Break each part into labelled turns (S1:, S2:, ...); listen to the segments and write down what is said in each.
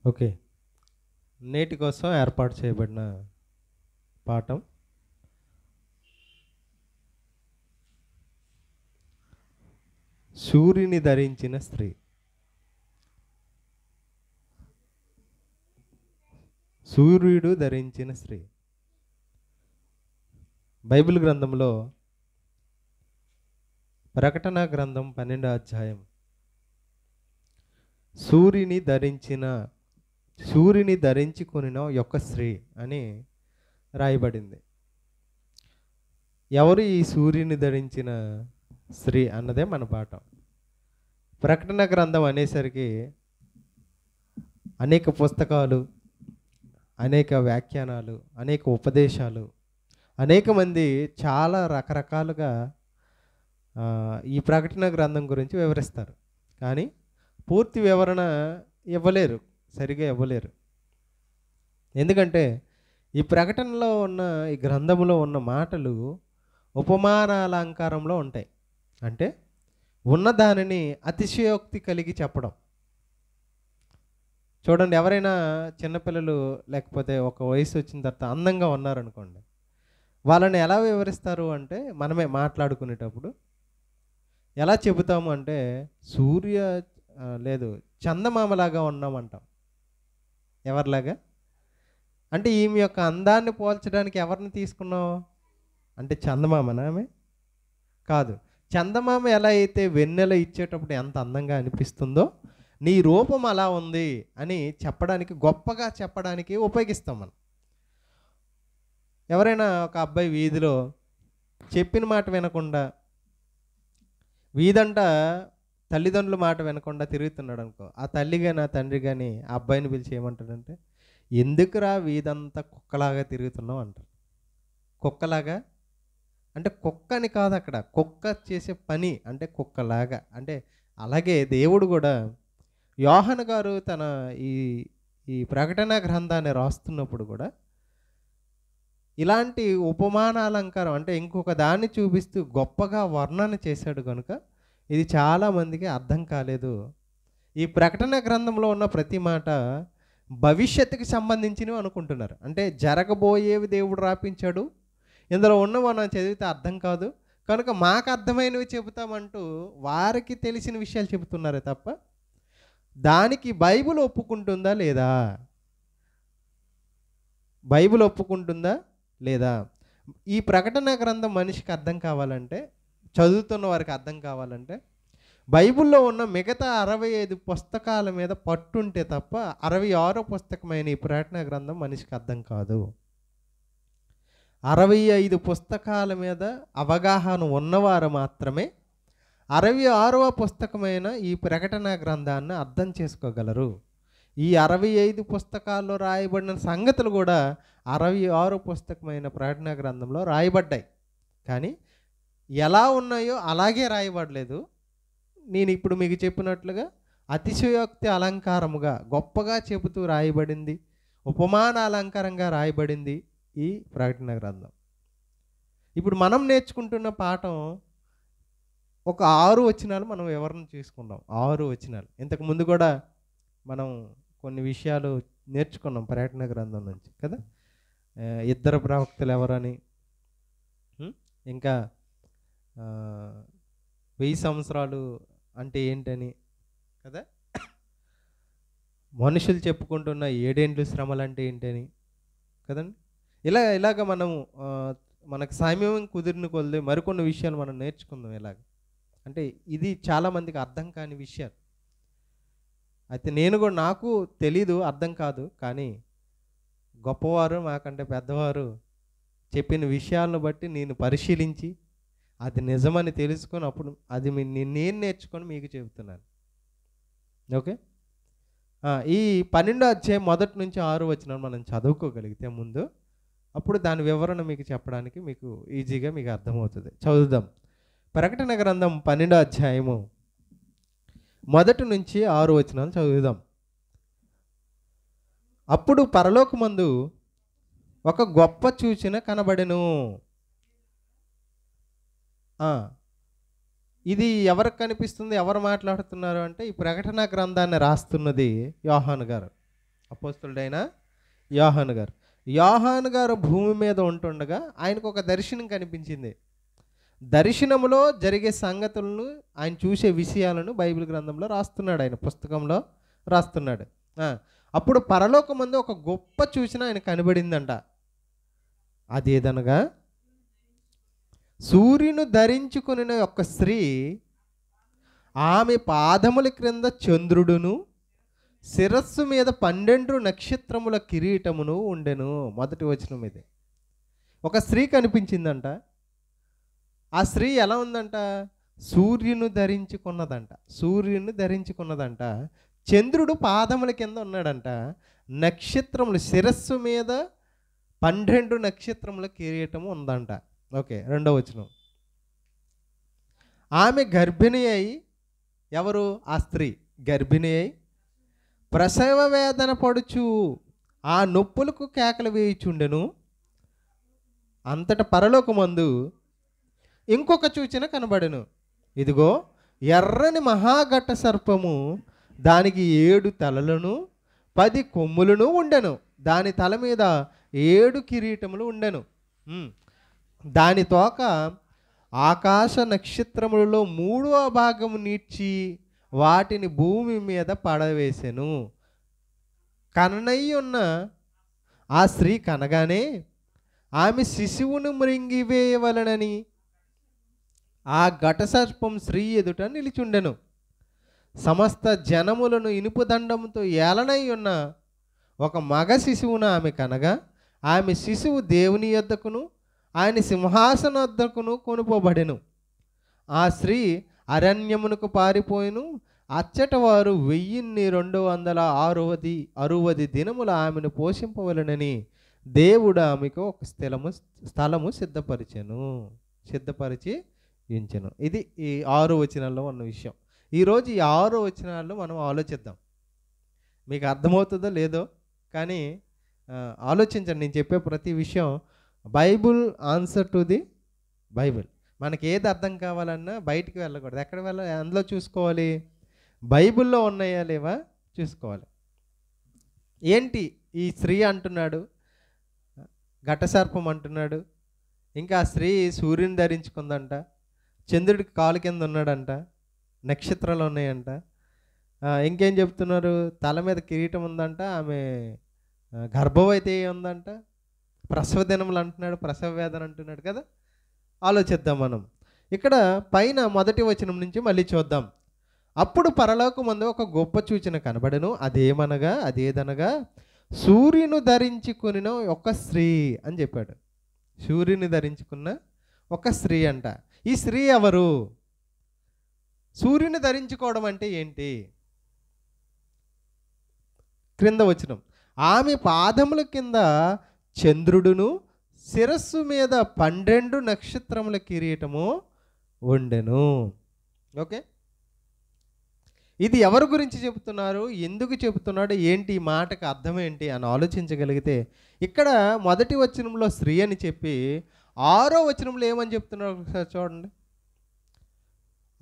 S1: Okay. నేటి కోసం ఏర్పాటు చేయబడిన పాఠం సూర్యుని ధరించిన స్త్రీ. సూర్యుడు ధరించిన స్త్రీ. బైబిల్ గ్రంథంలో ప్రకటన గ్రంథం 12వ అధ్యాయం సూర్యుని ధరించుకొనిన యొక్క స్త్రీ అని రాయబడింది. ఎవరు ఈ సూర్యుని ధరించిన స్త్రీ అన్నదే మన పాఠం. ప్రకటన గ్రంథం అనేసరికి అనేక పుస్తకాలు, అనేక వ్యాఖ్యానాలు, అనేక ఉపదేశాలు, అనేక మంది చాలా రకరకాలుగా ఈ ప్రకటన గ్రంథం గురించి వివరిస్తారు. కానీ పూర్తి వివరణ సరిగా ఇవ్వలేరు. ఎందుకంటే ఈ ప్రకటనలో ఉన్న ఈ గ్రంథంలో ఉన్న మాటలు ఉపమానాలంకారంలో ఉంటాయి. అంటే ఉన్న దానిని అతిశయోక్తి కలిగి చెప్పడం. చూడండి, ఎవరైనా చిన్నపిల్లలు లేకపోతే ఒక వయసు వచ్చిన తర్వాత అందంగా ఉన్నారనుకోండి, వాళ్ళని ఎలా వివరిస్తారు అంటే మనమే మాట్లాడుకునేటప్పుడు ఎలా చెబుతాము అంటే చందమామలాగా ఉన్నామంటాం. ఎవరిలాగా అంటే ఈమె యొక్క అందాన్ని పోల్చడానికి ఎవరిని తీసుకున్నావు అంటే చందమామనా? ఆమె కాదు. చందమామ ఎలా అయితే వెన్నెల ఇచ్చేటప్పుడు ఎంత అందంగా అనిపిస్తుందో నీ రూపం అలా ఉంది అని చెప్పడానికి, గొప్పగా చెప్పడానికి ఉపయోగిస్తాం మనం. ఎవరైనా ఒక అబ్బాయి వీధిలో చెప్పిన మాట వినకుండా, వీధంట తల్లిదండ్రుల మాట వినకుండా తిరుగుతున్నాడు అనుకో, ఆ తల్లి కానీ ఆ తండ్రి కానీ ఆ అబ్బాయిని పిలిచి ఏమంటాడంటే, ఎందుకురా వీధంతా కుక్కలాగా తిరుగుతున్నావు అంటారు. కుక్కలాగా అంటే కుక్క అని కాదు, అక్కడ కుక్క చేసే పని అంటే కుక్కలాగా. అంటే అలాగే దేవుడు కూడా యోహాను గారు తన ఈ ఈ ప్రకటన గ్రంథాన్ని రాస్తున్నప్పుడు కూడా ఇలాంటి ఉపమానాలంకారం అంటే ఇంకొక దాన్ని చూపిస్తూ గొప్పగా వర్ణన చేశాడు కనుక ఇది చాలామందికి అర్థం కాలేదు. ఈ ప్రకటన గ్రంథంలో ఉన్న ప్రతి మాట భవిష్యత్తుకి సంబంధించినవి అనుకుంటున్నారు. అంటే జరగబోయేవి దేవుడు రాపించాడు, ఇందులో ఉన్న మనం చదివితే అర్థం కాదు కనుక మాకు అర్థమైనవి చెబుతామంటూ వారికి తెలిసిన విషయాలు చెబుతున్నారే తప్ప దానికి బైబిల్ ఒప్పుకుంటుందా లేదా? బైబిల్ ఒప్పుకుంటుందా లేదా? ఈ ప్రకటన గ్రంథం మనిషికి అర్థం కావాలంటే, చదువుతున్న వారికి అర్థం కావాలంటే బైబిల్లో ఉన్న మిగతా 65 పుస్తకాల మీద పట్టుంటే తప్ప 66వ పుస్తకమైన ఈ ప్రకటన గ్రంథం మనిషికి అర్థం కాదు. 65 పుస్తకాల మీద అవగాహన ఉన్నవారు మాత్రమే 66వ పుస్తకమైన ఈ ప్రకటన గ్రంథాన్ని అర్థం చేసుకోగలరు. ఈ 65 పుస్తకాల్లో రాయబడిన సంగతులు కూడా 66 పుస్తకమైన ప్రకటన గ్రంథంలో రాయబడ్డాయి. కానీ ఎలా ఉన్నాయో అలాగే రాయబడలేదు. నేను ఇప్పుడు మీకు చెప్పినట్లుగా అతిశయోక్తి అలంకారముగా గొప్పగా చెబుతూ రాయబడింది, ఉపమాన అలంకారంగా రాయబడింది ఈ ప్రకటన గ్రంథం. ఇప్పుడు మనం నేర్చుకుంటున్న పాఠం ఒక 6 వచనాలు మనం వివరణ చేసుకున్నాం. 6 వచనాలు. ఇంతకు ముందు కూడా మనం కొన్ని విషయాలు నేర్చుకున్నాం ప్రకటన గ్రంథం నుంచి కదా. ఇద్దరు ప్రవక్తలు ఎవరని, ఇంకా 1000 సంవత్సరాలు అంటే ఏంటని కదా, మనుషులు చెప్పుకుంటున్న 7 ఏండ్లు శ్రమలు అంటే ఏంటని కదండి. ఇలాగ మనము మనకు సమయం కుదిరిన కొద్ది మరికొన్ని విషయాలు మనం నేర్చుకుందాం. ఇలాగ అంటే ఇది చాలామందికి అర్థం కాని విషయాలు. అయితే నేను కూడా, నాకు తెలీదు, అర్థం కాదు. కానీ గొప్పవారు మాకంటే పెద్దవారు చెప్పిన విషయాలను బట్టి నేను పరిశీలించి అది నిజమని తెలుసుకొని అప్పుడు అది నేను నేర్చుకొని మీకు చెబుతున్నాను. ఓకే. ఈ 12వ అధ్యాయం 1 నుంచి 6 వచనం మనం చదువుకోగలిగితే ముందు, అప్పుడు దాని వివరణ మీకు చెప్పడానికి మీకు ఈజీగా మీకు అర్థమవుతుంది. చదువుదాం. ప్రకటన గ్రంథం 12వ అధ్యాయము 1 నుంచి 6 వచనాలు చదువుదాం. అప్పుడు పరలోకమందు ఒక గొప్ప సూచన కనబడెను. ఇది ఎవరికి కనిపిస్తుంది? ఎవరు మాట్లాడుతున్నారు అంటే ఈ ప్రకటన గ్రంథాన్ని రాస్తున్నది యోహాను గారు. అపోస్తలుడైన యోహాను గారు. యోహాను గారు భూమి మీద ఉంటుండగా ఆయనకు ఒక దర్శనం కనిపించింది. దర్శనములో జరిగే సంగతులను, ఆయన చూసే విషయాలను బైబిల్ గ్రంథంలో రాస్తున్నాడు, ఆయన పుస్తకంలో రాస్తున్నాడు. అప్పుడు పరలోకమందు ఒక గొప్ప సూచన ఆయన కనబడిందంట. అదేదనగా సూర్యుని ధరించుకుని ఒక స్త్రీ, ఆమె పాదముల క్రింద చంద్రుడును, శిరస్సు మీద 12 నక్షత్రముల కిరీటమును ఉండెను. మొదటి వచనం ఇది. ఒక స్త్రీ కనిపించిందంట. ఆ స్త్రీ ఎలా ఉందంట? సూర్యుని ధరించుకున్నదంట. సూర్యుని ధరించుకున్నదంట. చంద్రుడు పాదముల కింద ఉన్నాడంట. నక్షత్రములు, శిరస్సు మీద 12 నక్షత్రముల కిరీటము ఉందంట. ఓకే, రెండవ వచనం. ఆమె గర్భిణి అయి, ఎవరు? ఆ స్త్రీ గర్భిణి అయి ప్రసవ వేదన పడుచు ఆ నొప్పులకు కేకలు వేయుచుండెను. అంతట పరలోకమందు ఇంకొక సూచన కనబడెను. ఇదిగో, ఎర్రని మహాఘట సర్పము, దానికి 7 తలలను 10 కొమ్ములను ఉండెను. దాని తల మీద 7 కిరీటములు ఉండెను. దాని తోక ఆకాశ నక్షత్రములలో 3వ భాగము నీడ్చి వాటిని భూమి మీద పడవేసెను. కననయ్యున్న ఆ స్త్రీ కనగానే ఆమె శిశువును మృంగివేయవలనని ఆ ఘటసర్పం స్త్రీ ఎదుట నిలిచుండెను. సమస్త జనములను ఇనుపు దండంతో ఏలనై ఉన్న ఒక మగ శిశువును ఆమె కనగా, ఆమె శిశువు దేవుని యొద్దకును ఆయన సింహాసన వద్దకును కొనుపోబడెను. ఆ స్త్రీ అరణ్యమునకు పారిపోయిను. అచ్చట వారు 1260 దినములు ఆమెను పోషింపవలనని దేవుడు ఆమెకు ఒక స్థలము సిద్ధపరిచి ఉంచెను. ఇది ఈ 6 వచనాల్లో ఉన్న విషయం. ఈరోజు ఈ 6 వచనాల్లో మనం ఆలోచిద్దాం. మీకు అర్థమవుతుందో లేదో కానీ ఆలోచించండి. నేను చెప్పే ప్రతి విషయం Bible answer to the Bible. మనకి ఏది అర్థం కావాలన్నా బయటికి వెళ్ళకూడదు. ఎక్కడ వెళ్ళాలి? అందులో చూసుకోవాలి, బైబిల్లో ఉన్నాయా లేవా చూసుకోవాలి. ఏంటి ఈ స్త్రీ అంటున్నాడు, ఘటసర్పం అంటున్నాడు, ఇంకా ఆ స్త్రీ సూర్యుని ధరించుకుందంట, చంద్రుడికి కాలు కింద ఉన్నాడంట, నక్షత్రాలు ఉన్నాయంట, ఇంకేం చెప్తున్నారు? తల మీద కిరీటం ఉందంట, ఆమె గర్భవతి ఉందంట, ప్రసవ దినములు అంటున్నాడు, ప్రసవ వేదన అంటున్నాడు కదా. ఆలోచిద్దాం మనం. ఇక్కడ పైన మొదటి వచనం నుంచి మళ్ళీ చూద్దాం. అప్పుడు పరలోకమందు ఒక గొప్ప సూచన కనబడెను. అదేదనగా సూర్యుని ధరించుకున్న ఒక స్త్రీ అని చెప్పాడు. సూర్యుని ధరించుకున్న ఒక స్త్రీ అంట. ఈ స్త్రీ ఎవరు? సూర్యుని ధరించుకోవడం అంటే ఏంటి? క్రింద వచనం, ఆమె పాదముల కింద చంద్రుడును, శిరస్సు మీద 12 నక్షత్రముల కిరీటము ఉండెను. ఓకే, ఇది ఎవరి గురించి చెబుతున్నారు, ఎందుకు చెబుతున్నాడు, ఏంటి ఈ మాటకు అర్థం ఏంటి అని ఆలోచించగలిగితే, ఇక్కడ మొదటి వచనంలో స్త్రీ అని చెప్పి 6వ వచనంలో ఏమని చెప్తున్నారు ఒకసారి చూడండి.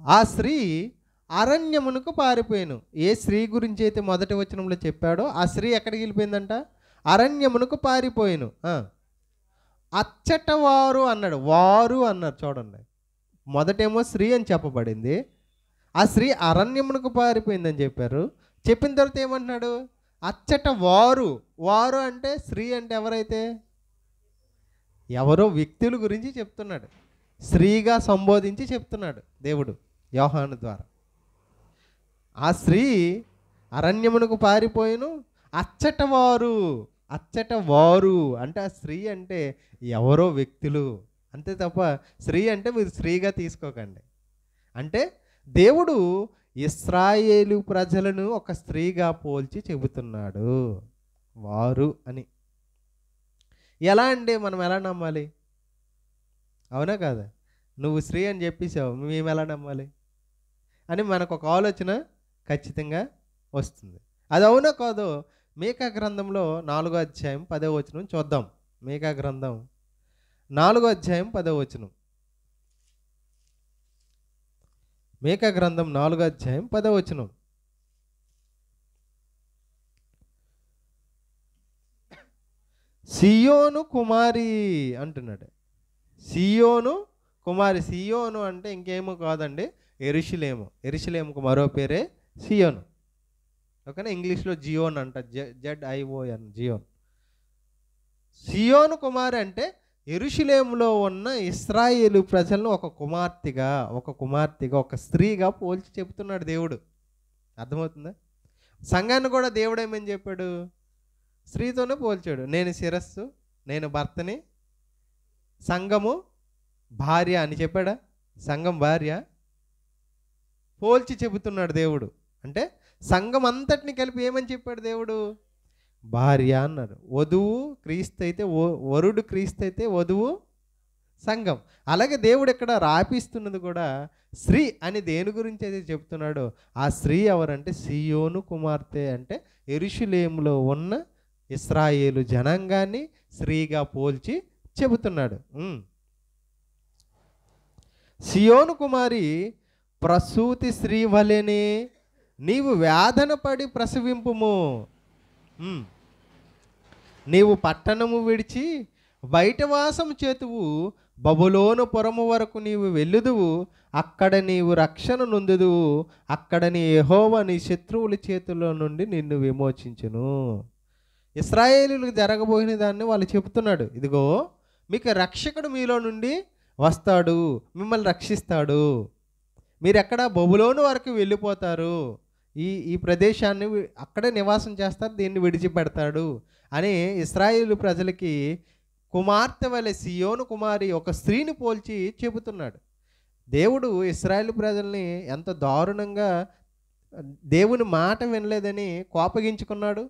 S1: ఆ స్త్రీ అరణ్యమునకు పారిపోయాను. ఏ స్త్రీ గురించి అయితే మొదటి వచనంలో చెప్పాడో ఆ స్త్రీ ఎక్కడికి వెళ్ళిపోయిందంట? అరణ్యమునకు పారిపోయాను. అచ్చట వారు అన్నాడు, వారు అన్నారు చూడండి. మొదటేమో స్త్రీ అని చెప్పబడింది, ఆ స్త్రీ అరణ్యమునకు పారిపోయిందని చెప్పారు. చెప్పిన తర్వాత ఏమంటున్నాడు? అచ్చట వారు. వారు అంటే స్త్రీ అంటే ఎవరైతే, ఎవరో వ్యక్తుల గురించి చెప్తున్నాడు, స్త్రీగా సంబోధించి చెప్తున్నాడు దేవుడు యోహాను ద్వారా. ఆ స్త్రీ అరణ్యమునకు పారిపోయిను, అచ్చట వారు అంటే ఆ స్త్రీ అంటే ఎవరో వ్యక్తులు అంతే తప్ప స్త్రీ అంటే మీరు స్త్రీగా తీసుకోకండి. అంటే దేవుడు ఇశ్రాయేలు ప్రజలను ఒక స్త్రీగా పోల్చి చెబుతున్నాడు, వారు అని. ఎలా అండి, మనం ఎలా నమ్మాలి? అవునా కాదా? నువ్వు స్త్రీ అని చెప్పేసావు, మేము ఎలా నమ్మాలి అని మనకు ఒక ఆలోచన ఖచ్చితంగా వస్తుంది. అది అవునా కాదో మీకా గ్రంథంలో 4వ అధ్యాయం 10వ వచనం చూద్దాం. మీకా గ్రంథం 4వ అధ్యాయం 10వ వచనం. మీకా గ్రంథం 4వ అధ్యాయం 10వ వచనం. సియోను కుమారి అంటున్నాడు. సియోను కుమారి. సియోను అంటే ఇంకేమో కాదండి, యెరూషలేము. యెరూషలేముకు మరో పేరే సియోను. ఓకేనా? ఇంగ్లీష్లో జియోన్ అంట, ZION, జియోన్. సియోను కుమారి అంటే యెరూషలేములో ఉన్న ఇశ్రాయేలు ప్రజలను ఒక కుమార్తెగా ఒక స్త్రీగా పోల్చి చెబుతున్నాడు దేవుడు. అర్థమవుతుందా? సంఘాన్ని కూడా దేవుడు ఏమని చెప్పాడు? స్త్రీతోనే పోల్చాడు. నేను శిరస్సు, నేను భర్తని, సంఘము భార్య అని చెప్పాడా? సంఘం భార్య పోల్చి చెబుతున్నాడు దేవుడు. అంటే సంఘం అంతటిని కలిపి ఏమని చెప్పాడు దేవుడు? భార్య అన్నారు. వధువు క్రీస్తు అయితే, వరుడు క్రీస్తు అయితే వధువు సంఘం. అలాగే దేవుడు ఇక్కడ రాపిస్తున్నది కూడా స్త్రీ అని దేని గురించి అయితే చెప్తున్నాడో ఆ స్త్రీ ఎవరంటే సియోను కుమార్తె. అంటే యెరూషలేములో ఉన్న ఇశ్రాయేలు జనాంగాన్ని స్త్రీగా పోల్చి చెబుతున్నాడు. సియోను కుమారి, ప్రసూతి స్త్రీ వలెనే నీవు వేదన పడి ప్రసవింపుము. నీవు పట్టణము విడిచి బయట వాసం చేతువు, బబులోను పురము వరకు నీవు వెళ్ళుదువు, అక్కడ నీవు రక్షణ నొందుదువు, అక్కడ నీ యెహోవా నీ శత్రువుల చేతుల్లో నుండి నిన్ను విమోచించును. ఇశ్రాయేలీయులకు జరగబోయిన దాన్ని వాళ్ళు చెబుతున్నాడు. ఇదిగో మీకు రక్షకుడు మీలో నుండి వస్తాడు, మిమ్మల్ని రక్షిస్తాడు, మీరు ఎక్కడ బబులోను వరకు వెళ్ళిపోతారు, ఈ ప్రదేశాన్ని అక్కడే నివాసం చేస్తారు, దీన్ని విడిచిపెడతాడు అని ఇశ్రాయేలు ప్రజలకి కుమార్తె వలె సియోను కుమారి ఒక స్త్రీని పోల్చి చెబుతున్నాడు. దేవుడు ఇశ్రాయేలు ప్రజల్ని ఎంత దారుణంగా దేవుని మాట వినలేదని కోపగించుకున్నాడు.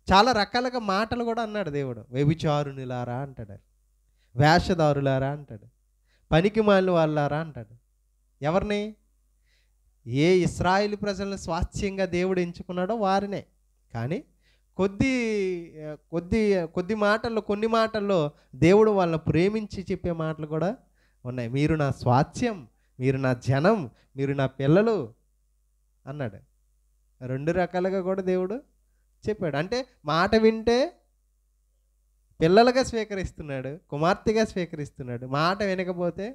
S1: చాలా రకాలుగా మాటలు కూడా అన్నాడు దేవుడు. వ్యభిచారునిలారా అంటాడు, వేషధారులారా అంటాడు, పనికి మాలిన వాళ్ళారా అంటాడు. ఎవరిని? ఏ ఇశ్రాయేలు ప్రజలను స్వాస్థ్యంగా దేవుడు ఎంచుకున్నాడో వారినే. కానీ కొన్ని మాటల్లో దేవుడు వాళ్ళని ప్రేమించి చెప్పే మాటలు కూడా ఉన్నాయి. మీరు నా స్వాస్థ్యం, మీరు నా జనం, మీరు నా పిల్లలు అన్నాడు. రెండు రకాలుగా కూడా దేవుడు చెప్పాడు. అంటే మాట వింటే పిల్లలుగా స్వీకరిస్తున్నాడు, కుమార్తెగా స్వీకరిస్తున్నాడు. మాట వినకపోతే,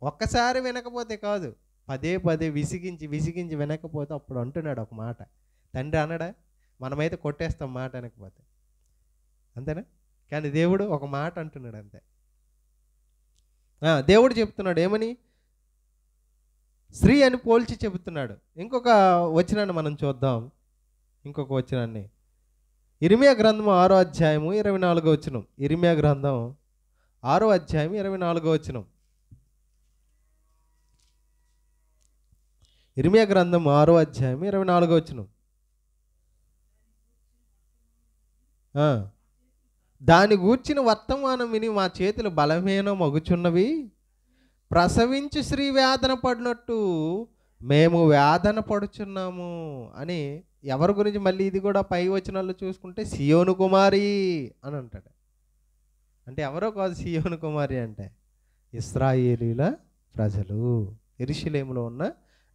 S1: ఒక్కసారి వినకపోతే కాదు, పదే పదే విసిగించి వినకపోతే అప్పుడు అంటున్నాడు ఒక మాట. తండ్రి అనడా? మనమైతే కొట్టేస్తాం మాట వినకపోతే, అంతేనా? కానీ దేవుడు ఒక మాట అంటున్నాడు అంతే. దేవుడు చెప్తున్నాడు ఏమని? స్త్రీ అని పోల్చి చెబుతున్నాడు. ఇంకొక వచనాన్ని మనం చూద్దాం. ఇంకొక వచనాన్ని ఇర్మియా గ్రంథం 6వ అధ్యాయము 24వ వచనం. ఇర్మియా గ్రంథం 6వ అధ్యాయం 24వ వచనం. ఇర్మియా గ్రంథం 6వ అధ్యాయం 24వ వచనం. దాని గూర్చిన వర్తమానం విని మా చేతులు బలహీనం మగుచున్నవి, ప్రసవించి స్త్రీ వేదన పడినట్టు మేము వేదన పడుచున్నాము అని. ఎవరి గురించి? మళ్ళీ ఇది కూడా పై వచనాల్లో చూసుకుంటే సియోను కుమారి అని అంటాడు. అంటే ఎవరో కాదు సియోను కుమారి అంటే, ఇశ్రాయేలీల ప్రజలు, యెరూషలేములో ఉన్న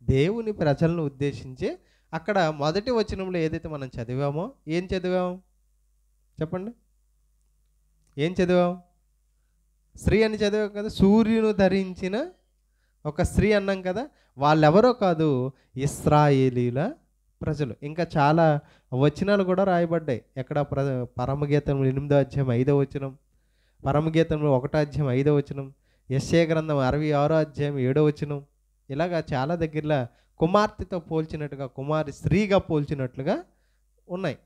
S1: దేవుని ప్రజలను ఉద్దేశించి అక్కడ మొదటి వచనంలో ఏదైతే మనం చదివామో, ఏం చదివాం చెప్పండి? ఏం చదివాం? స్త్రీ అని చదివాం కదా. సూర్యుని ధరించిన ఒక స్త్రీ అన్నాం కదా. వాళ్ళెవరో కాదు, ఇశ్రాయేలీల ప్రజలు. ఇంకా చాలా వచనాలు కూడా రాయబడ్డాయి. ఎక్కడ? పరమగీతం 8వ అధ్యాయం 5వ వచనం, పరమగీతంలో 1వ అధ్యాయం 5వ వచనం, యెషయా గ్రంథం 66వ అధ్యాయం 7వ వచనం. ఇలాగా చాలా దగ్గరలో కుమార్తెతో పోల్చినట్టుగా, స్త్రీగా పోల్చినట్లుగా ఉన్నాయి.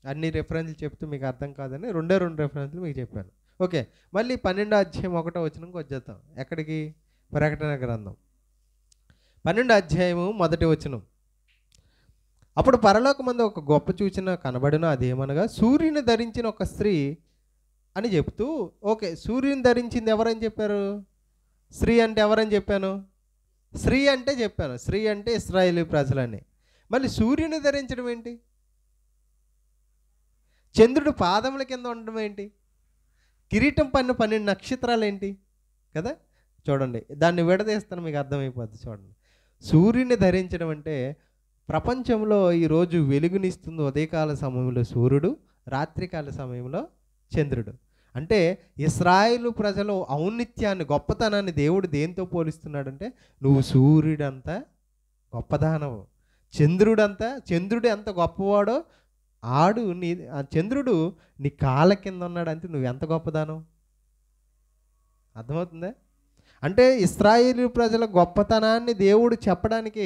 S1: అన్ని రెఫరెన్స్లు చెప్తూ మీకు అర్థం కాదని రెండు రెఫరెన్స్లు మీకు చెప్పాను. ఓకే, మళ్ళీ 12వ అధ్యాయం 1వ వచనంకి వచ్చేద్దాం. ఎక్కడికి? ప్రకటన గ్రంథం 12వ అధ్యాయము 1వ వచనం. అప్పుడు పరలోకమందు ఒక గొప్ప సూచన కనబడును, అదేమనగా సూర్యుని ధరించిన ఒక స్త్రీ అని చెప్తూ, ఓకే, సూర్యుని ధరించింది ఎవరని చెప్పారు? స్త్రీ అంటే ఎవరని చెప్పాను? స్త్రీ అంటే చెప్పాను, స్త్రీ అంటే ఇశ్రాయేలు ప్రజలని. మళ్ళీ సూర్యుని ధరించడం ఏంటి? చంద్రుడు పాదముల కింద ఉండడం ఏంటి? కిరీటం పన్ను 12 నక్షత్రాలు ఏంటి కదా? చూడండి, దాన్ని విడదీస్తాను, మీకు అర్థమైపోద్ది. చూడండి, సూర్యుని ధరించడం అంటే ప్రపంచంలో ఈరోజు వెలుగునిస్తుంది ఉదయకాల సమయంలో సూర్యుడు, రాత్రికాల సమయంలో చంద్రుడు. అంటే ఇశ్రాయేలు ప్రజలు ఔన్నత్యాన్ని, గొప్పతనాన్ని దేవుడు దేంతో పోలిస్తున్నాడంటే, నువ్వు సూర్యుడంత గొప్పదానవు, చంద్రుడు ఎంత గొప్పవాడో ఆ చంద్రుడు నీ కాళ్ళ కింద ఉన్నాడంటే నువ్వు ఎంత గొప్పదానవు. అర్థమవుతుందా? అంటే ఇశ్రాయేలు ప్రజల గొప్పతనాన్ని దేవుడు చెప్పడానికి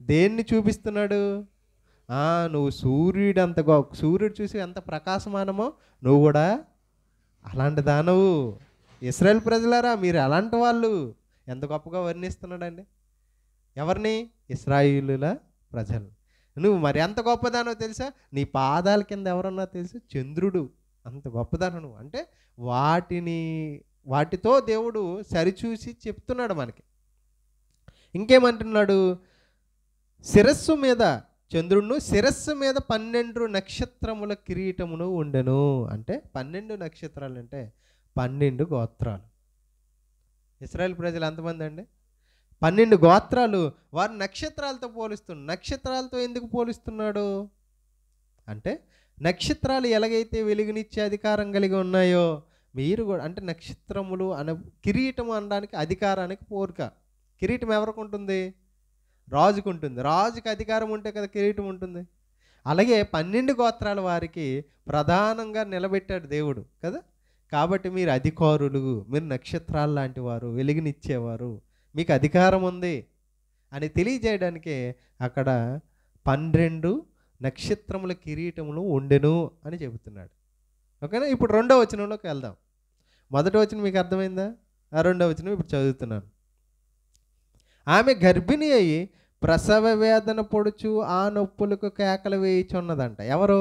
S1: దేన్ని చూపిస్తున్నాడు? నువ్వు సూర్యుడు చూసి ఎంత ప్రకాశమానమో నువ్వు కూడా అలాంటి దానవు. ఇశ్రాయేలు ప్రజలారా, మీరు అలాంటి వాళ్ళు. ఎంత గొప్పగా వర్ణిస్తున్నాడండి ఎవరిని? ఇశ్రాయేలుల ప్రజలు. నువ్వు మరి ఎంత గొప్పదానో తెలుసా? నీ పాదాల కింద ఎవరన్నా తెలుసు? చంద్రుడు. అంత గొప్పదానం నువ్వు. అంటే వాటితో దేవుడు సరిచూసి చెప్తున్నాడు మనకి. ఇంకేమంటున్నాడు? శిరస్సు మీద చంద్రుడును, శిరస్సు మీద 12 నక్షత్రముల కిరీటమును ఉండెను. అంటే 12 నక్షత్రాలు అంటే 12 గోత్రాలు. ఇశ్రాయేల్ ప్రజలు ఎంతమంది అండి? 12 గోత్రాలు. వారు నక్షత్రాలతో పోలుస్తున్నాడు. నక్షత్రాలతో ఎందుకు పోలుస్తున్నాడు అంటే, నక్షత్రాలు ఎలాగైతే వెలుగునిచ్చే అధికారం కలిగి ఉన్నాయో మీరు కూడా, అంటే నక్షత్రములు అనే కిరీటం అనడానికి అధికారానికి పోరుక. కిరీటం ఎవరికి ఉంటుంది? రాజుకు ఉంటుంది. రాజుకి అధికారం ఉంటే కదా కిరీటం ఉంటుంది. అలాగే 12 గోత్రాల వారికి ప్రధానంగా నిలబెట్టాడు దేవుడు కదా. కాబట్టి మీరు అధికారులు, మీరు నక్షత్రాలు లాంటి వారు, వెలుగునిచ్చేవారు, మీకు అధికారం ఉంది అని తెలియజేయడానికే అక్కడ 12 నక్షత్రముల కిరీటములు ఉండెను అని చెబుతున్నాడు. ఓకేనా? ఇప్పుడు 2వ వచనంలోకి వెళ్దాం. 1వ వచనం మీకు అర్థమైందా? 2వ వచనం ఇప్పుడు చదువుతున్నాను. ఆమె గర్భిణి అయి ప్రసవ వేదన పొడుచు ఆ నొప్పులకు కేకలు వేయిచున్నదంట. ఎవరు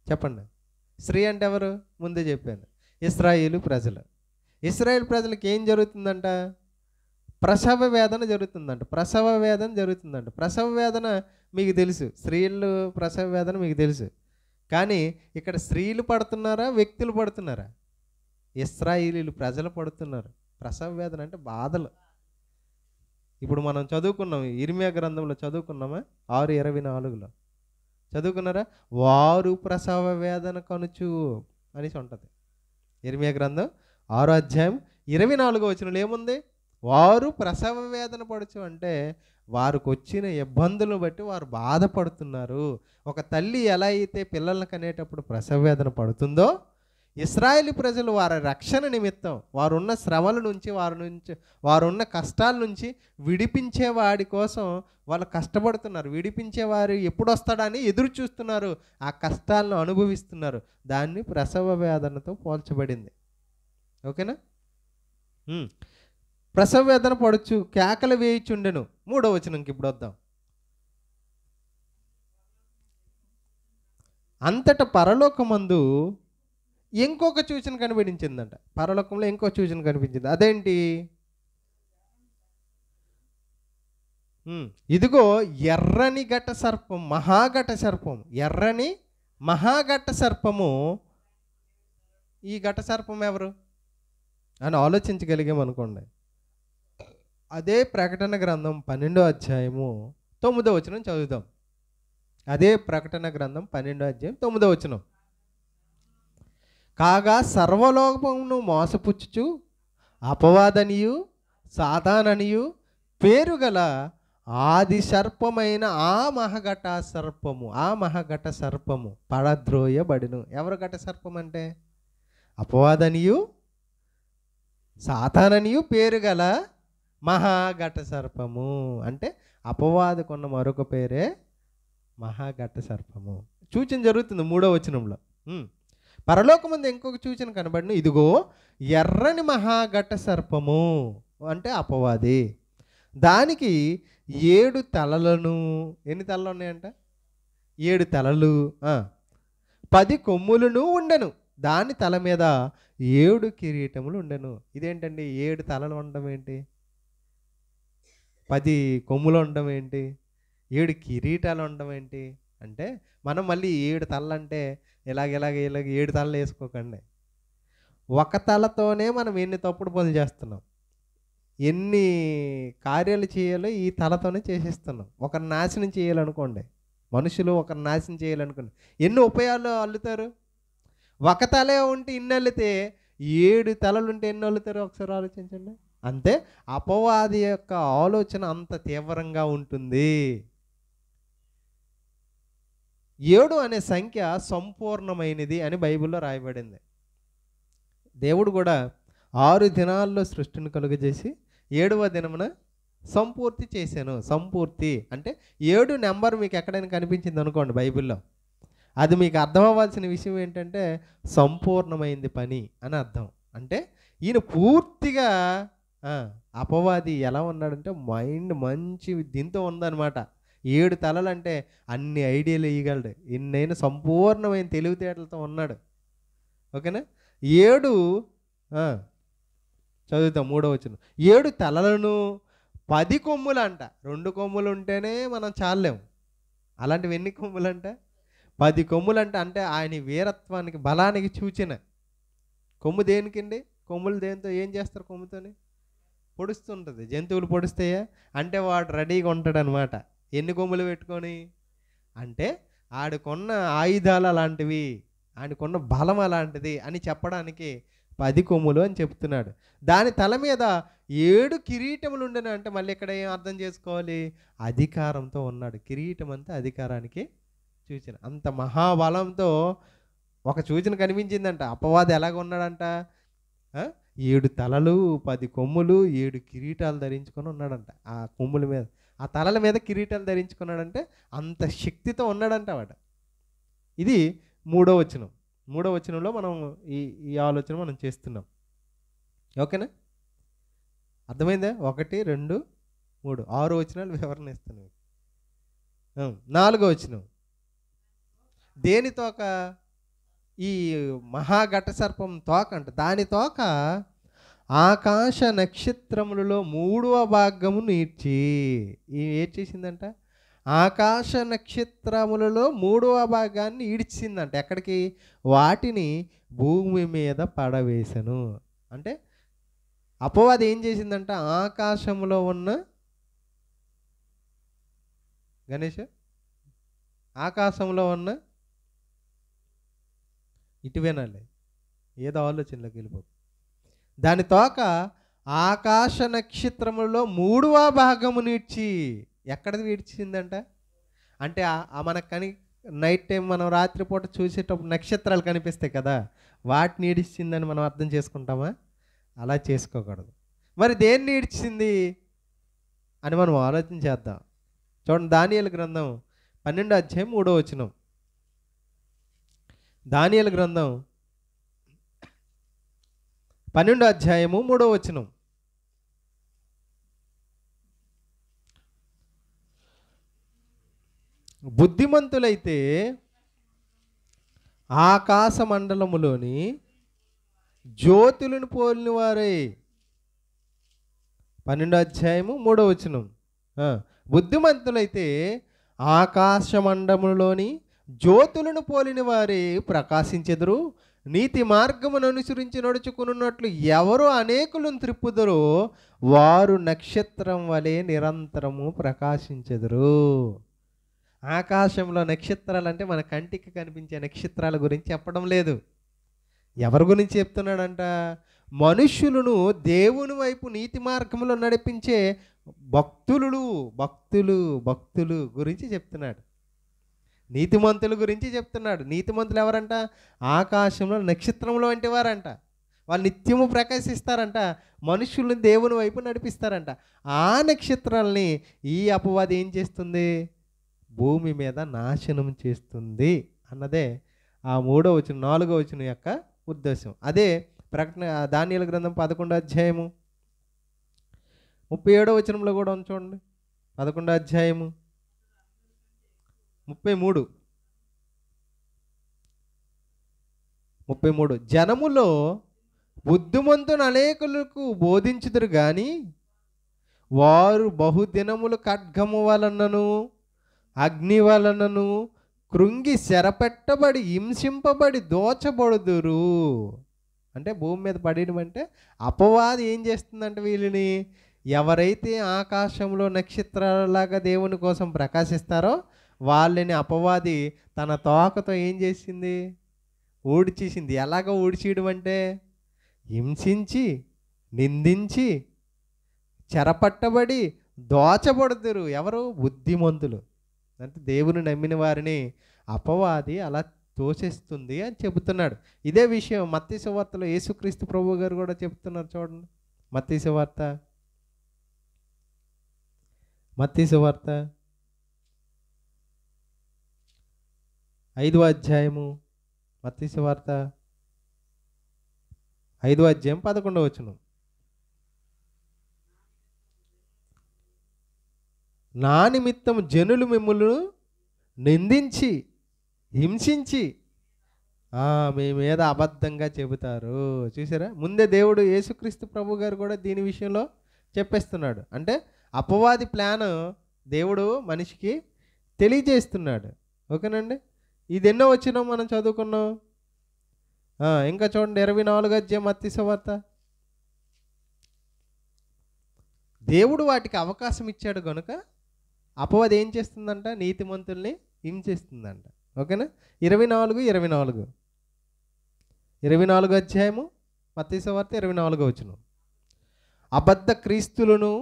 S1: చెప్పండి? స్త్రీ అంటే ఎవరు? ముందే చెప్పాను, ఇశ్రాయేలు ప్రజలు. ఇశ్రాయేలు ప్రజలకు ఏం జరుగుతుందంట? ప్రసవ వేదన జరుగుతుందంట. ప్రసవ వేదన మీకు తెలుసు, స్త్రీలు ప్రసవ వేదన మీకు తెలుసు. కానీ ఇక్కడ స్త్రీలు పడుతున్నారా, వ్యక్తులు పడుతున్నారా? ఇశ్రాయేలీలు ప్రజలు పడుతున్నారు. ప్రసవ వేదన అంటే బాధలు. ఇప్పుడు మనం చదువుకున్నాం, ఇర్మియా గ్రంథంలో చదువుకున్నామా? 6:24 చదువుకున్నారా? వారు ప్రసవ వేదన కనుచు అనేసి ఉంటుంది. ఇర్మియా గ్రంథం 6వ అధ్యాయం 24వ వచనంలో ఏముంది? వారు ప్రసవ వేదన పడుచు అంటే వారికి వచ్చిన ఇబ్బందులను బట్టి వారు బాధపడుతున్నారు. ఒక తల్లి ఎలా అయితే పిల్లలను కనేటప్పుడు ప్రసవ వేదన పడుతుందో, ఇశ్రాయేలు ప్రజలు వారి రక్షణ నిమిత్తం వారున్న శ్రమల నుంచి, వారున్న కష్టాల నుంచి విడిపించే వాడి కోసం వాళ్ళు కష్టపడుతున్నారు. విడిపించేవారు ఎప్పుడు వస్తాడని ఎదురు చూస్తున్నారు. ఆ కష్టాలను అనుభవిస్తున్నారు. దాన్ని ప్రసవ వేదనతో పోల్చబడింది. ఓకేనా? ప్రసవ వేదన పడుచు కేకలు వేయిచుండెను. 3వ వచనంకి ఇప్పుడు వద్దాం. అంతట పరలోకమందు ఇంకొక సూచన కనిపించిందంట. పరలోకంలో ఇంకొక సూచన కనిపించింది. అదేంటి? ఇదిగో ఎర్రని ఘట సర్పం, మహాఘట సర్పం, ఎర్రని మహాఘట సర్పము. ఈ ఘట సర్పం ఎవరు అని ఆలోచించగలిగామనుకోండి. అదే ప్రకటన గ్రంథం 12వ అధ్యాయము 9వ వచనం చదువుదాం. అదే ప్రకటన గ్రంథం 12వ అధ్యాయం 9వ వచనం. కాగా సర్వలోకమును మోసపుచ్చుచు అపవాదనియు సాతాననియు పేరు గల ఆది సర్పమైన ఆ మహాఘట సర్పము పడద్రోయబడిను. ఎవరు ఘట సర్పం అంటే? అపవాదనియు సాతాననియు పేరు గల మహాఘట సర్పము. అంటే అపవాదకున్న మరొక పేరే మహాఘట సర్పము. సూచన జరుగుతుంది 3వ వచనంలో. పరలోకమందు ఇంకొక సూచన కనబడిన, ఇదిగో ఎర్రని మహాఘట సర్పము అంటే అపవాది. దానికి 7 తలలను, ఎన్ని తలలు ఉన్నాయంట? 7 తలలు, 10 కొమ్ములను ఉండెను. దాని తల మీద 7 కిరీటములు ఉండెను. ఇదేంటండి? 7 తలలు ఉండడం ఏంటి? 10 కొమ్ములు ఉండడం ఏంటి? 7 కిరీటాలు ఉండడం ఏంటి? అంటే మనం మళ్ళీ 7 తలలు అంటే ఇలాగ 7 తలలు వేసుకోకండి. ఒక తలతోనే మనం ఎన్ని తప్పుడు పనులు చేస్తున్నాం, ఎన్ని కార్యాలు చేయాలో ఈ తలతోనే చేసేస్తున్నాం. ఒక నాశనం చేయాలనుకోండి, మనుషులు ఒకరు నాశనం చేయాలనుకుని ఎన్ని ఉపాయాలు అల్లుతారు. ఒక తలే ఉంటే ఇన్ని అల్లితే 7 తలలుంటే ఎన్ని అల్లుతారు ఒకసారి ఆలోచించండి. అంతే అపవాది యొక్క ఆలోచన అంత తీవ్రంగా ఉంటుంది. 7 అనే సంఖ్య సంపూర్ణమైనది అని బైబిల్లో రాయబడింది. దేవుడు కూడా 6 దినాల్లో సృష్టిని కలుగజేసి 7వ దినమున సంపూర్తి చేశాను. సంపూర్తి అంటే 7 నెంబర్ మీకు ఎక్కడైనా కనిపించింది అనుకోండి బైబిల్లో, అది మీకు అర్థం అవ్వాల్సిన విషయం ఏంటంటే సంపూర్ణమైంది పని అని అర్థం. అంటే ఈయన పూర్తిగా అపవాది ఎలా ఉన్నాడంటే మైండ్ మంచి దీంతో ఉందన్నమాట. 7 తలలంటే అన్ని ఐడియాలు వేయగలడు. ఎన్నైనా సంపూర్ణమైన తెలివితేటలతో ఉన్నాడు. ఓకేనా. 7 చదువుతాం 3వ వచనం. 7 తలలను 10 కొమ్ములు అంట. 2 కొమ్ములు ఉంటేనే మనం చాలేము, అలాంటివి ఎన్ని కొమ్ములు అంట? 10 కొమ్ములు అంట. అంటే ఆయన వీరత్వానికి బలానికి సూచన. కొమ్ము దేనికండి? కొమ్ములు దేంతో ఏం చేస్తారు? కొమ్ముతోని పొడుస్తుంటుంది. జంతువులు పొడుస్తాయా అంటే వాడు రెడీగా ఉంటాడు అనమాట. ఎన్ని కొమ్ములు పెట్టుకొని అంటే ఆడుకున్న ఆయుధాలు అలాంటివి, ఆడుకున్న బలం అలాంటిది అని చెప్పడానికి 10 కొమ్ములు అని చెప్తున్నాడు. దాని తల మీద 7 కిరీటములు ఉండను. అంటే మళ్ళీ ఇక్కడ ఏం అర్థం చేసుకోవాలి? అధికారంతో ఉన్నాడు. కిరీటం అంతా అధికారానికి సూచన. అంత మహాబలంతో ఒక సూచన కనిపించిందంట. అపవాది ఎలాగ ఉన్నాడంట? 7 తలలు 10 కొమ్ములు 7 కిరీటాలు ధరించుకొని ఉన్నాడంట. ఆ కొమ్ముల మీద ఆ తలల మీద కిరీటాలు ధరించుకున్నాడంటే అంత శక్తితో ఉన్నాడంట వాడు. ఇది 3వ వచనం. 3వ వచనంలో మనం ఈ ఆలోచన మనం చేస్తున్నాం. ఓకేనా, అర్థమైందా? 1, 2, 3 6 వచనాలు వివరణ ఇస్తున్నాం. 4వ వచనం దేని తోక? ఈ మహాఘట సర్పం తోక అంట. దాని తోక ఆకాశ నక్షత్రములలో 3వ భాగమును ఈడ్చి ఏం చేసిందంట? ఆకాశ నక్షత్రములలో 3వ భాగాన్ని ఈడ్చిందంట. ఎక్కడికి? వాటిని భూమి మీద పడవేశను. అంటే అపవాది ఏం చేసిందంట? ఆకాశంలో ఉన్న గణేష్ ఆకాశంలో ఉన్న ఇటు వినాలి, ఏదో ఆలోచనలోకి వెళ్ళిపో. దాని తోక ఆకాశ నక్షత్రములలో 3వ భాగము నీడ్చి ఎక్కడిది విడిచిందంట? అంటే మనకు నైట్ టైం మనం రాత్రిపూట చూసేటప్పుడు నక్షత్రాలు కనిపిస్తాయి కదా, వాటిని ఈడ్చిందని మనం అర్థం చేసుకుంటామా? అలా చేసుకోకూడదు. మరి దేన్ని ఈడ్చింది అని మనం ఆలోచన చేద్దాం. చూడండి, దానియేలు గ్రంథం 12వ అధ్యాయం 3వ వచనం. దానియేలు గ్రంథం 12వ అధ్యాయము 3వ వచనం. బుద్ధిమంతులైతే ఆకాశ మండలములోని జ్యోతులను పోలిన వారే. 12వ అధ్యాయము 3వ వచనం. బుద్ధిమంతులైతే ఆకాశ మండలములోని జ్యోతులను పోలిన వారే ప్రకాశించెదరు. నీతి మార్గమును అనుసరించి నడుచుకున్నట్లు ఎవరు అనేకులను త్రిప్పుదరో వారు నక్షత్రం వలె నిరంతరము ప్రకాశించెదరు. ఆకాశంలో నక్షత్రాలు అంటే మన కంటికి కనిపించే నక్షత్రాల గురించి చెప్పడం లేదు. ఎవరి గురించి చెప్తున్నాడంట? మనుష్యులను దేవుని వైపు నీతి మార్గంలో నడిపించే భక్తులు గురించి చెప్తున్నాడు. నీతిమంతుల గురించి చెప్తున్నాడు. నీతిమంతులు ఎవరంట? ఆకాశంలో నక్షత్రంలో వంటి వారంట. వాళ్ళు నిత్యము ప్రకాశిస్తారంట, మనుషుల్ని దేవుని వైపు నడిపిస్తారంట. ఆ నక్షత్రాలని ఈ అపవాది ఏం చేస్తుంది? భూమి మీద నాశనం చేస్తుంది అన్నదే ఆ 3వ వచనం 4వ వచనం యొక్క ఉద్దేశం. అదే ప్రకటన దానియేలు గ్రంథం 11వ అధ్యాయము 37వ వచనంలో కూడా చూడండి. 11వ అధ్యాయము 33. జనములో బుద్ధిమంతుని అనేకులకు బోధించుదురు గాని వారు బహుదినములు ఖడ్గము వలనను అగ్ని వలనను కృంగి చెరపెట్టబడి హింసింపబడి దోచబడుదురు. అంటే భూమి మీద పడేయడం అంటే అపవాది ఏం చేస్తుందంటే వీళ్ళని ఎవరైతే ఆకాశంలో నక్షత్రాలలాగా దేవుని కోసం ప్రకాశిస్తారో వాళ్ళని అపవాది తన తోకతో ఏం చేసింది? ఊడ్చేసింది. ఎలాగ ఊడ్చేయడం అంటే హింసించి, నిందించి, చెరపట్టబడి దోచబడుదురు. ఎవరు? బుద్ధిమంతులు. అంటే దేవుని నమ్మిన వారిని అపవాది అలా తోసేస్తుంది అని చెబుతున్నాడు. ఇదే విషయం మత్తయి సువార్తలో యేసుక్రీస్తు ప్రభువు గారు కూడా చెప్తున్నారు. చూడండి, మత్తయి సువార్త 5వ అధ్యాయము, మత్తయి సువార్త 5వ అధ్యాయం 11వ వచనం. నా నిమిత్తం జనులు మిమ్ములను నిందించి, హింసించి మీ మీద అబద్ధంగా చెబుతారు. చూసారా? ముందే దేవుడు యేసుక్రీస్తు ప్రభు గారు కూడా దీని విషయంలో చెప్పేస్తున్నాడు. అంటే అపవాది ప్లాన్ దేవుడు మనిషికి తెలియజేస్తున్నాడు. ఓకేనండి? ఇది ఎన్నో వచ్చినాం మనం చదువుకున్నాం. ఇంకా చూడండి 24వ అధ్యాయం మత్తయి సువార్త. దేవుడు వాటికి అవకాశం ఇచ్చాడు కనుక అపవాది ఏం చేస్తుందంట? నీతిమంతుల్ని హింసిస్తుందంట. ఓకేనా? 24వ అధ్యాయము మత్తయి సువార్త 24వ వచనం. అబద్ధ క్రీస్తులను,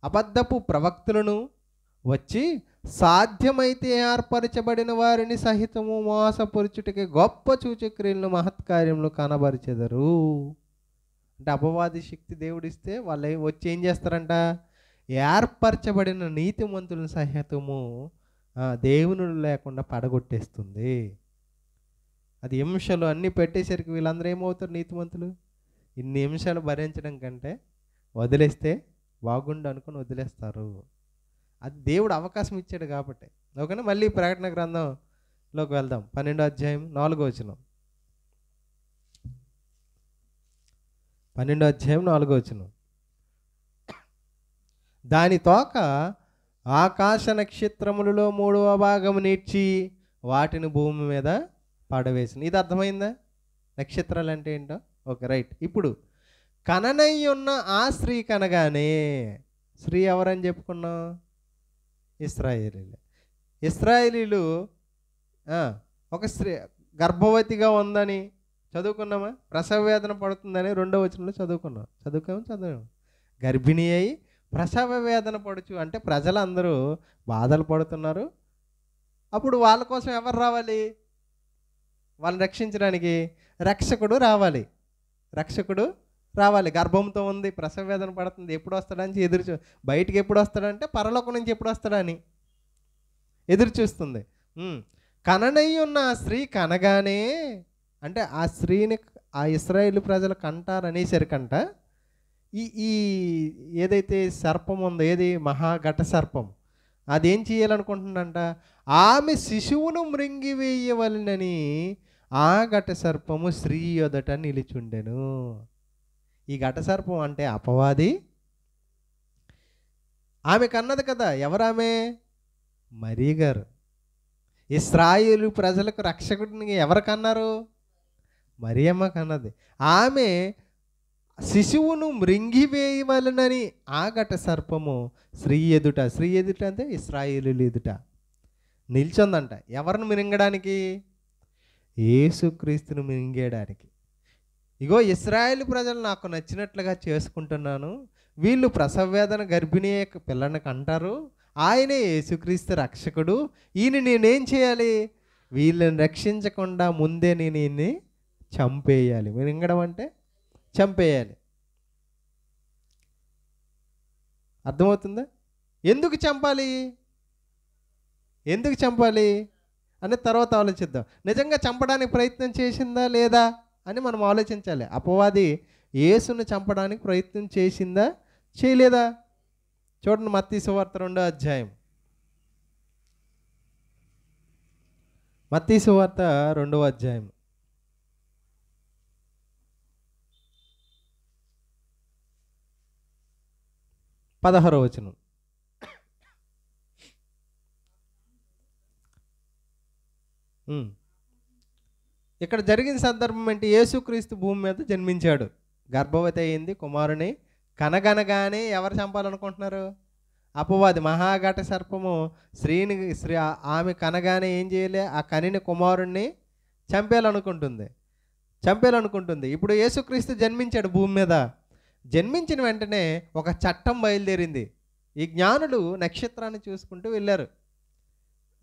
S1: అబద్ధపు ప్రవక్తలను వచ్చి సాధ్యమైతే ఏర్పరచబడిన వారిని సహితము మోసపరుచుటకి గొప్ప సూచక్రియలను మహత్కార్యములు కనబరిచెదరు. అంటే అపవాది శక్తి దేవుడిస్తే వాళ్ళు వచ్చి ఏం చేస్తారంట? ఏర్పరచబడిన నీతిమంతులను సహితము దేవునుడు లేకుండా పడగొట్టేస్తుంది. అది హింసలు అన్నీ పెట్టేసరికి వీళ్ళందరూ ఏమవుతారు? నీతిమంతులు ఇన్ని హింసలు భరించడం కంటే వదిలేస్తే బాగుండు అనుకుని వదిలేస్తారు. అది దేవుడు అవకాశం ఇచ్చాడు కాబట్టి. ఓకేనా? మళ్ళీ ప్రకటన గ్రంథంలోకి వెళ్దాం. 12వ అధ్యాయం 4వ వచనం. 12వ అధ్యాయం 4వ వచనం. దాని తోక ఆకాశ నక్షత్రములలో 3వ భాగము నీడ్చి వాటిని భూమి మీద పడవేసింది. ఇది అర్థమైందా? నక్షత్రాలు అంటే ఏంటో? Okay, right. ఇప్పుడు కననయ్యున్న ఆ స్త్రీ కనగానే, స్త్రీ ఎవరని చెప్పుకున్నాం? ఇశ్రాయేలీలు ఒక స్త్రీ గర్భవతిగా ఉందని చదువుకున్నామా? ప్రసవ వేదన పడుతుందని 2వ వచనంలో చదువుకాము. గర్భిణీ అయి ప్రసవ వేదన పడుచు అంటే ప్రజలందరూ బాధలు పడుతున్నారు. అప్పుడు వాళ్ళ కోసం ఎవరు రావాలి? వాళ్ళని రక్షించడానికి రక్షకుడు రావాలి. గర్భంతో ఉంది, ప్రసవ వేదన పడుతుంది, ఎప్పుడు వస్తాడని బయటికి ఎప్పుడు వస్తాడంటే పరలోకం నుంచి ఎప్పుడు వస్తాడని ఎదురు చూస్తుంది. కననయ్యి ఉన్న ఆ స్త్రీ కనగానే, అంటే ఆ స్త్రీని ఆ ఇశ్రాయేలు ప్రజలు కంటారనేసరికంట ఈ ఏదైతే సర్పం ఉందో, ఏది మహాఘట సర్పం, అదేం చేయాలనుకుంటుందంట? ఆమె శిశువును మృంగివేయవలనని ఆ ఘట సర్పము స్త్రీ యొదట నిలిచుండెను. ఈ ఘట సర్పం అంటే అపవాది. ఆమె కన్నది కదా. ఎవరామె? మరియ గారు. ఇశ్రాయేలు ప్రజలకు రక్షకుడిని ఎవరు కన్నారు? మరియమ్మ కన్నది. ఆమె శిశువును మృంగివేయవలనని ఆ ఘట సర్పము స్త్రీ ఎదుట అంటే ఇశ్రాయేలీయుల ఎదుట నిల్చుందంట. ఎవరిని మింగడానికి? యేసుక్రీస్తును మింగేయడానికి. ఇగో ఇశ్రాయేలు ప్రజలు నాకు నచ్చినట్లుగా చేసుకుంటున్నాను, వీళ్ళు ప్రసవ వేదన గర్భిణీ పిల్లని కంటారు, ఆయనే యేసుక్రీస్తు రక్షకుడు, ఈయన నేనేం చేయాలి? వీళ్ళని రక్షించకుండా ముందే నేను ఈయన్ని చంపేయాలి. మింగడం అంటే చంపేయాలి. అర్థమవుతుందా? ఎందుకు చంపాలి అని తర్వాత ఆలోచిద్దాం. నిజంగా చంపడానికి ప్రయత్నం చేసిందా లేదా అని మనం ఆలోచించాలి. అపవాది యేసును చంపడానికి ప్రయత్నం చేసిందా చేయలేదా? చూడండి, మత్తయి సువార్త 2వ అధ్యాయం. మత్తయి సువార్త 2వ అధ్యాయం 16వ వచనం. ఇక్కడ జరిగిన సందర్భం ఏంటి? యేసుక్రీస్తు భూమి మీద జన్మించాడు, గర్భవతి అయింది, కుమారుని కనగనగానే ఎవరు చంపాలనుకుంటున్నారు? అపవాది మహాఘట సర్పము ఆమె కనగానే ఏం చేయలే, ఆ కనిన కుమారుణ్ణి చంపేయాలనుకుంటుంది. ఇప్పుడు యేసుక్రీస్తు జన్మించాడు భూమి మీద. జన్మించిన వెంటనే ఒక చట్టం బయలుదేరింది. ఈ జ్ఞానులు నక్షత్రాన్ని చూసుకుంటూ వెళ్ళారు.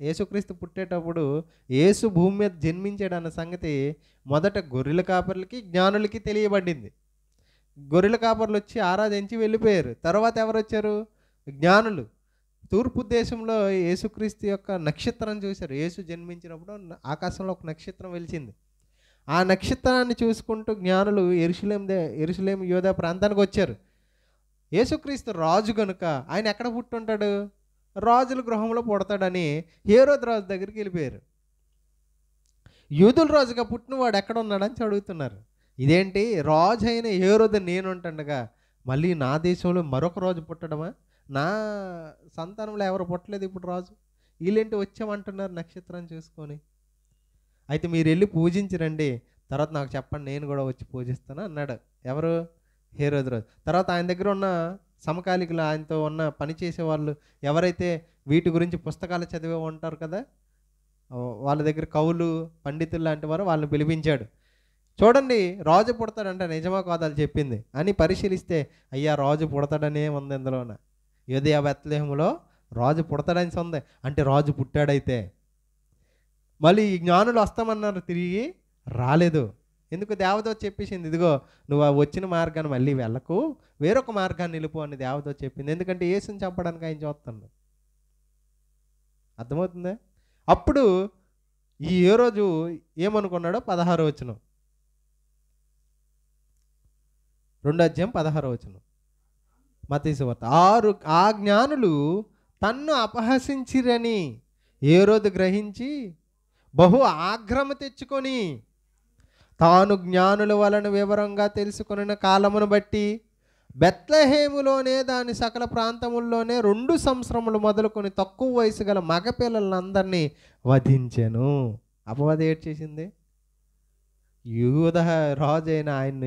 S1: యేసుక్రీస్తు పుట్టేటప్పుడు యేసు భూమి మీద జన్మించాడు అన్న సంగతి మొదట గొర్రెల కాపర్లకి జ్ఞానులకి తెలియబడింది. గొర్రెల కాపర్లు వచ్చి ఆరాధించి వెళ్ళిపోయారు. తర్వాత ఎవరు వచ్చారు? జ్ఞానులు. తూర్పు దేశంలో యేసుక్రీస్తు యొక్క నక్షత్రం చూశారు. యేసు జన్మించినప్పుడు ఆకాశంలో ఒక నక్షత్రం వెలిచింది. ఆ నక్షత్రాన్ని చూసుకుంటూ జ్ఞానులు యెరూషలేం యూదా ప్రాంతానికి వచ్చారు. యేసుక్రీస్తు రాజు కనుక ఆయన ఎక్కడ పుట్టుంటాడు? రాజుల గృహంలో పుడతాడని హేరోదు రాజు దగ్గరికి వెళ్ళిపోయారు. యూదుల రాజుగా పుట్టినవాడు ఎక్కడ ఉన్నాడని అడుగుతున్నారు. ఇదేంటి, రాజు అయిన హేరోదు నేనుంటుండగా మళ్ళీ నా దేశంలో మరొక రాజు పుట్టడమా? నా సంతానంలో ఎవరు పుట్టలేదు ఇప్పుడు రాజు, వీళ్ళేంటి వచ్చామంటున్నారు నక్షత్రాన్ని చూసుకొని. అయితే మీరు వెళ్ళి పూజించరండి, తర్వాత నాకు చెప్పండి, నేను కూడా వచ్చి పూజిస్తాను అన్నాడు. ఎవరు? హేరోదు రాజు. తర్వాత ఆయన దగ్గర ఉన్న సమకాలికులు, ఆయనతో ఉన్న పనిచేసే వాళ్ళు ఎవరైతే వీటి గురించి పుస్తకాలు చదివే ఉంటారు కదా, వాళ్ళ దగ్గర కవులు పండితులు లాంటి వారు, వాళ్ళని పిలిపించాడు. చూడండి రాజు పుడతాడంట, నిజమా కాదాలు చెప్పింది అని పరిశీలిస్తే, అయ్యా రాజు పుడతాడనే ఉంది ఇందులోన. యూదయ బెత్లెహేములో రాజు పుడతాడని ఉంది. అంటే రాజు పుట్టాడైతే. మళ్ళీ ఈ జ్ఞానులు వస్తామన్నారు, తిరిగి రాలేదు. ఎందుకు? దేవదూత చెప్పేసింది, ఇదిగో నువ్వు వచ్చిన మార్గాన్ని మళ్ళీ వెళ్ళకు, వేరొక మార్గాన్ని నిలుపు అని దేవదూత చెప్పింది. ఎందుకంటే యేసుని చంపడానికి ఆయన చూస్తున్నాడు. అర్థమవుతుందా? అప్పుడు ఏ రోజు ఏమనుకున్నాడో 16వ వచనం, 2వ అధ్యాయం 16వ వచనం మత్తయి సువార్త. ఆ జ్ఞానులు తన్ను అపహసించిరని హేరోదు గ్రహించి బహు ఆగ్రహం తెచ్చుకొని తాను జ్ఞానుల వలన వివరంగా తెలుసుకున్న కాలమును బట్టి బెత్లెహేములోనే దాని సకల ప్రాంతముల్లోనే 2 సంవత్సరములు మొదలుకొని తక్కువ వయసు గల మగపిల్లలందరినీ వధించెను. అపవాది ఏడ్ చేసింది, యూద రాజు అయిన ఆయన్ని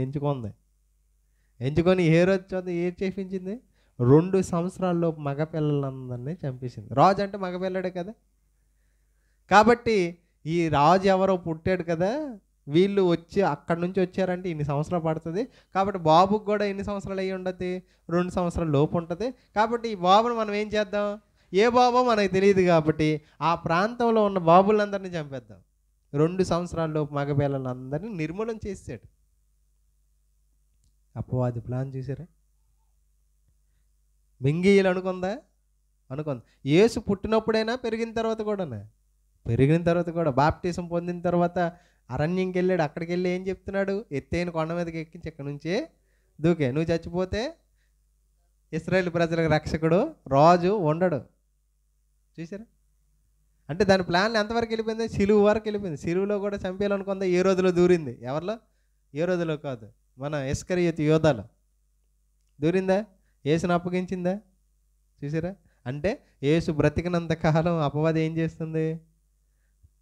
S1: ఎంచుకొని హేరోదు చేత ఏడ్ చేయించింది, 2 సంవత్సరాల్లో మగపిల్లలందరినీ చంపేసింది. రాజు అంటే మగపిల్లడే కదా. కాబట్టి ఈ రాజు ఎవరో పుట్టాడు కదా, వీళ్ళు వచ్చి అక్కడి నుంచి వచ్చారంటే ఇన్ని సంవత్సరాలు పడుతుంది. కాబట్టి బాబుకి కూడా ఎన్ని సంవత్సరాలు అయ్యి ఉండదు? 2 సంవత్సరాల లోపు ఉంటుంది. కాబట్టి ఈ బాబును మనం ఏం చేద్దాం? ఏ బాబో మనకు తెలియదు కాబట్టి ఆ ప్రాంతంలో ఉన్న బాబులందరినీ చంపేద్దాం. 2 సంవత్సరాల లోపు మగపిల్లలందరినీ నిర్మూలన చేసాడు. అపవాది ప్లాన్ చూసారా? మింగేయాలి అనుకుంది. యేసు పుట్టినప్పుడైనా పెరిగిన తర్వాత కూడా బాప్టిజం పొందిన తర్వాత అరణ్యంకి వెళ్ళాడు. అక్కడికి వెళ్ళి ఏం చెప్తున్నాడు? ఎత్తైన కొండ మీదకి ఎక్కించి ఇక్కడ నుంచే దూకే, నువ్వు చచ్చిపోతే ఇశ్రాయేలు ప్రజలకు రక్షకుడు రాజు ఉండడు. చూసారా? అంటే దాని ప్లాన్ ఎంతవరకు వెళ్ళిపోయింది? సిలువు వరకు వెళ్ళిపోయింది. సిలువులో కూడా చంపేయాలనుకుందా. ఏ రోజులో దూరింది? ఎవరిలో? ఏ రోజులో కాదు, మన ఇస్కరియోతు యోధాలో దూరిందా? యేసును అప్పగించిందా? చూసారా? అంటే యేసు బ్రతికినంత కాలం అపవాది ఏం చేస్తుంది?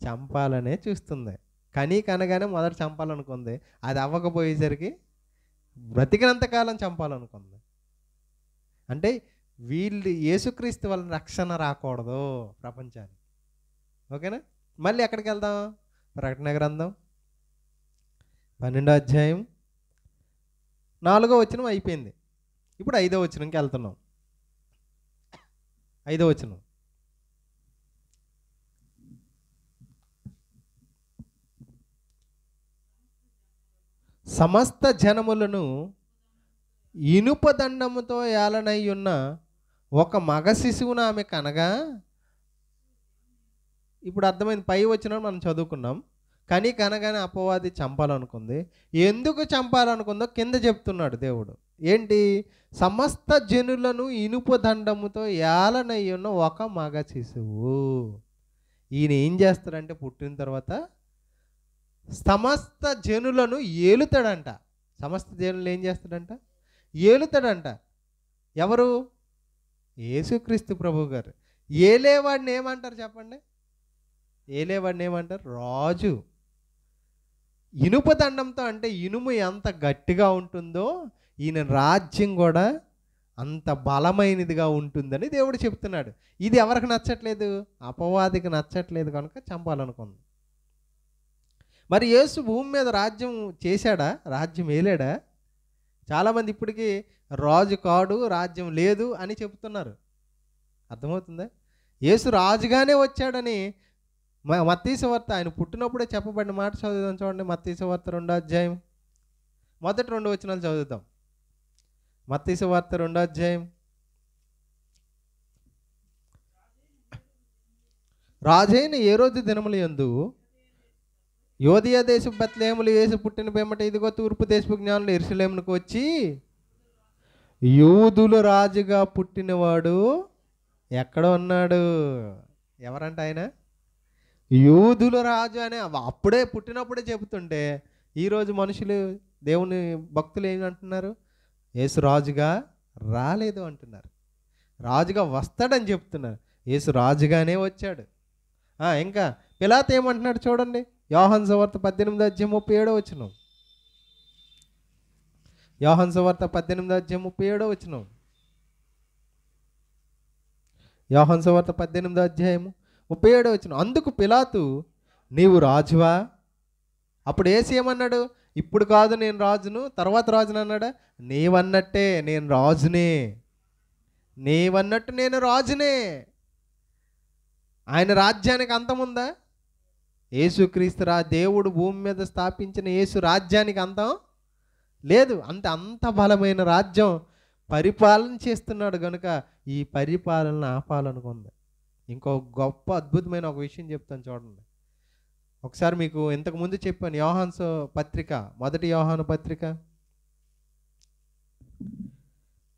S1: చంపాలనే చూస్తుంది. కనగానే మొదట చంపాలనుకుంది, అది అవ్వకపోయేసరికి బ్రతికినంతకాలం చంపాలనుకుంది. అంటే వీళ్ళు యేసుక్రీస్తు వలన రక్షణ రాకూడదు ప్రపంచానికి. ఓకేనా? మళ్ళీ ఎక్కడికి వెళ్దాం? ప్రకటన గ్రంథం 12వ అధ్యాయం 4వ వచనం అయిపోయింది. ఇప్పుడు 5వ వచనంకి వెళ్తున్నాం. 5వ వచనం, సమస్త జనములను ఇనుప దండముతో ఏలనై ఉన్న ఒక మగ శిశువును ఆమె కనగా. ఇప్పుడు అర్థమైంది. పై వచ్చిన మనం చదువుకున్నాం. కనగానే అపవాది చంపాలనుకుంది. ఎందుకు చంపాలనుకుందో కింద చెప్తున్నాడు దేవుడు. ఏంటి? సమస్త జనులను ఇనుప దండముతో ఏలనై ఉన్న ఒక మగ శిశువు. ఈయన ఏం చేస్తాడంటే పుట్టిన తర్వాత సమస్త జనులను ఏలుతాడంట. సమస్త జనులు ఏం చేస్తాడంట? ఏలుతాడంట. ఎవరు? యేసుక్రీస్తు ప్రభు గారు. ఏలేవాడిని ఏమంటారు చెప్పండి? ఏలేవాడిని ఏమంటారు? రాజు. ఇనుప దండంతో అంటే ఇనుము ఎంత గట్టిగా ఉంటుందో ఈయన రాజ్యం కూడా అంత బలమైనదిగా ఉంటుందని దేవుడు చెప్తున్నాడు. ఇది ఎవరికి నచ్చట్లేదు? అపవాదికి నచ్చట్లేదు కనుక చంపాలనుకుంది. మరి యేసు భూమి మీద రాజ్యం చేశాడా? రాజ్యం ఏలాడా? చాలామంది ఇప్పటికీ రాజు కాడు, రాజ్యం లేదు అని చెప్తున్నారు. అర్థమవుతుందా? యేసు రాజుగానే వచ్చాడని మత్తయి సువార్త ఆయన పుట్టినప్పుడే చెప్పబడిన మాట చదువుదాం. చూడండి, మత్తయి సువార్త 2వ అధ్యాయం మొదటి 2 వచనాలు చదువుదాం. మత్తయి సువార్త 2వ అధ్యాయం. రాజైన హేరోదు దినముల యందు యోదియా దేశపు బెత్లెహేములో యేసు పుట్టిన పిమ్మట ఇదిగో తూర్పు దేశపు జ్ఞానులు యెరూషలేమునకు వచ్చి, యూదుల రాజుగా పుట్టినవాడు ఎక్కడ ఉన్నాడు? ఎవరంట ఆయన? యూదుల రాజు అని అప్పుడే పుట్టినప్పుడే చెబుతుంటే, ఈరోజు మనుషులు దేవుని భక్తులు ఏమంటున్నారు? యేసు రాజుగా రాలేదు అంటున్నారు. రాజుగా వస్తాడని చెప్తున్నారు. యేసు రాజుగానే వచ్చాడు. ఇంకా పిలాతు ఏమంటున్నాడు చూడండి, యోహాను సువార్త 18వ అధ్యాయం 37వ వచనం. యోహాను సువార్త 18వ అధ్యాయం 37వ వచనం. యోహాను సువార్త 18వ అధ్యాయం 37వ వచనం. అందుకు పిలాతు, నీవు రాజువా? అప్పుడు యేసు ఏమన్నాడు? ఇప్పుడు కాదు నేను రాజును, తర్వాత రాజును అన్నాడా? నీవన్నట్టే నేను రాజునే, నీవన్నట్టు నేను రాజునే. ఆయన రాజ్యానికి అంతముందా? యేసుక్రీస్తు దేవుడు భూమి మీద స్థాపించిన యేసు రాజ్యానికి అంతం లేదు. అంత బలమైన రాజ్యం పరిపాలన చేస్తున్నాడు కనుక ఈ పరిపాలన ఆపాలనుకుంది. ఇంకో గొప్ప అద్భుతమైన ఒక విషయం చెప్తాను చూడండి. ఒకసారి మీకు ఇంతకుముందు చెప్పాను, యోహాను పత్రిక, మొదటి యోహాను పత్రిక,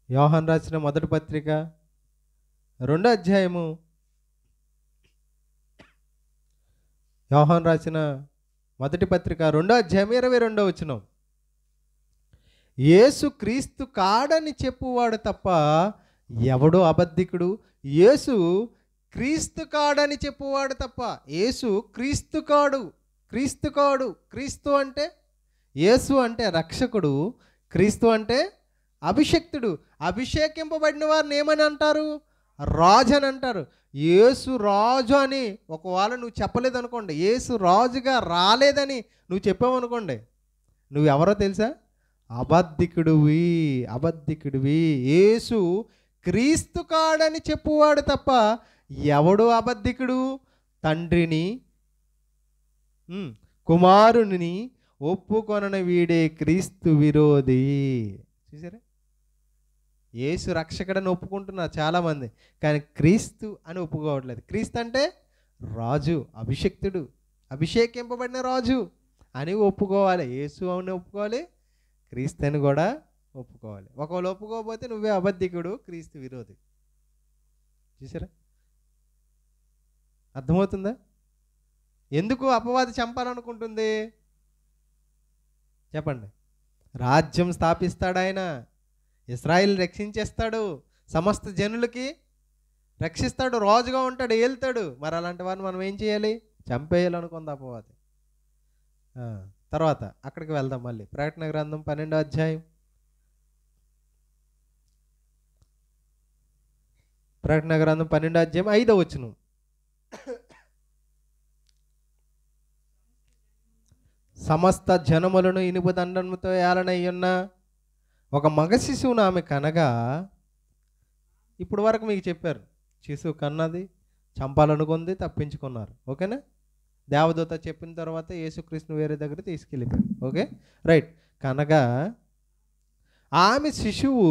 S1: యోహాను రాసిన మొదటి పత్రిక 2వ అధ్యాయము, యోహాను రాసిన మొదటి పత్రిక 2వ అధ్యాయం 22వ వచనం. యేసు క్రీస్తు కాడని చెప్పువాడు తప్ప ఎవడో అబద్ధికుడు. యేసు క్రీస్తు కాడని చెప్పువాడు తప్ప, యేసు క్రీస్తు కాడు, క్రీస్తు కాడు. క్రీస్తు అంటే, యేసు అంటే రక్షకుడు, క్రీస్తు అంటే అభిషక్తుడు. అభిషేకింపబడిన వారిని ఏమని అంటారు? రాజు అని అంటారు. యేసు రాజు అని ఒకవేళ నువ్వు చెప్పలేదు అనుకోండి, యేసు రాజుగా రాలేదని నువ్వు చెప్పావనుకోండి, నువ్వెవరో తెలుసా? అబద్ధికుడివి, అబద్ధికుడివి. యేసు క్రీస్తు కాడని చెప్పువాడు తప్ప ఎవడు అబద్ధికుడు? తండ్రిని కుమారుని ఒప్పుకొనని వీడే క్రీస్తు విరోధి. చూసారా? యేసు రక్షకుడని ఒప్పుకుంటున్నారు చాలామంది, కానీ క్రీస్తు అని ఒప్పుకోవట్లేదు. క్రీస్తు అంటే రాజు, అభిషక్తుడు, అభిషేకింపబడిన రాజు అని ఒప్పుకోవాలి. యేసు అని ఒప్పుకోవాలి, క్రీస్తు అని కూడా ఒప్పుకోవాలి. ఒకవేళ ఒప్పుకోకపోతే నువ్వే అబద్ధికుడు, క్రీస్తు విరోధి. చూసారా? అర్థమవుతుందా? ఎందుకు అపవాది చంపాలనుకుంటుంది? చెప్పండి. రాజ్యం స్థాపిస్తాడు ఆయన, ఇశ్రాయేలు రక్షించేస్తాడు, సమస్త జనులకి రక్షిస్తాడు, రాజుగా ఉంటాడు, ఏలుతాడు. మరి అలాంటి వారిని మనం ఏం చేయాలి? చంపేయాలనుకుంది అపవాది. తర్వాత అక్కడికి వెళ్దాం మళ్ళీ. ప్రకటన గ్రంథం 12వ అధ్యాయం, ప్రకటన గ్రంథం 12వ అధ్యాయం 5వ వచనం. సమస్త జనములను ఇనుప దండముతో ఏలనయ్యున్న ఒక మగ శిశువును ఆమె కనగా, ఇప్పుడు వరకు మీకు చెప్పారు, శిశువు కన్నది, చంపాలనుకుంది, తప్పించుకున్నారు. ఓకేనా? దేవదూత చెప్పిన తర్వాత యేసుక్రీస్తుని వేరే దగ్గర తీసుకెళ్ళిపోయారు. Okay, right. కనగా ఆమె శిశువు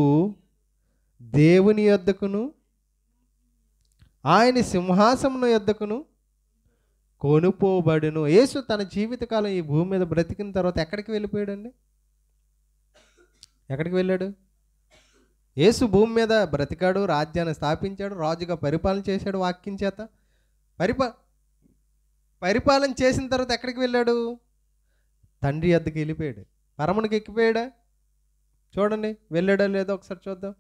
S1: దేవుని యొద్దకును ఆయన సింహాసనం యొద్దకును కొనుపోబడును. యేసు తన జీవితకాలం ఈ భూమి మీద బ్రతికిన తర్వాత ఎక్కడికి వెళ్ళిపోయాడండి? ఎక్కడికి వెళ్ళాడు? యేసు భూమి మీద బ్రతికాడు, రాజ్యాన్ని స్థాపించాడు, రాజుగా పరిపాలన చేశాడు, వాక్యం చేత పరిపాలన చేసిన తర్వాత ఎక్కడికి వెళ్ళాడు? తండ్రి వద్దకు వెళ్ళిపోయాడు. పరమునికి ఎక్కిపోయాడా? చూడండి, వెళ్ళాడా లేదో ఒకసారి చూద్దాం.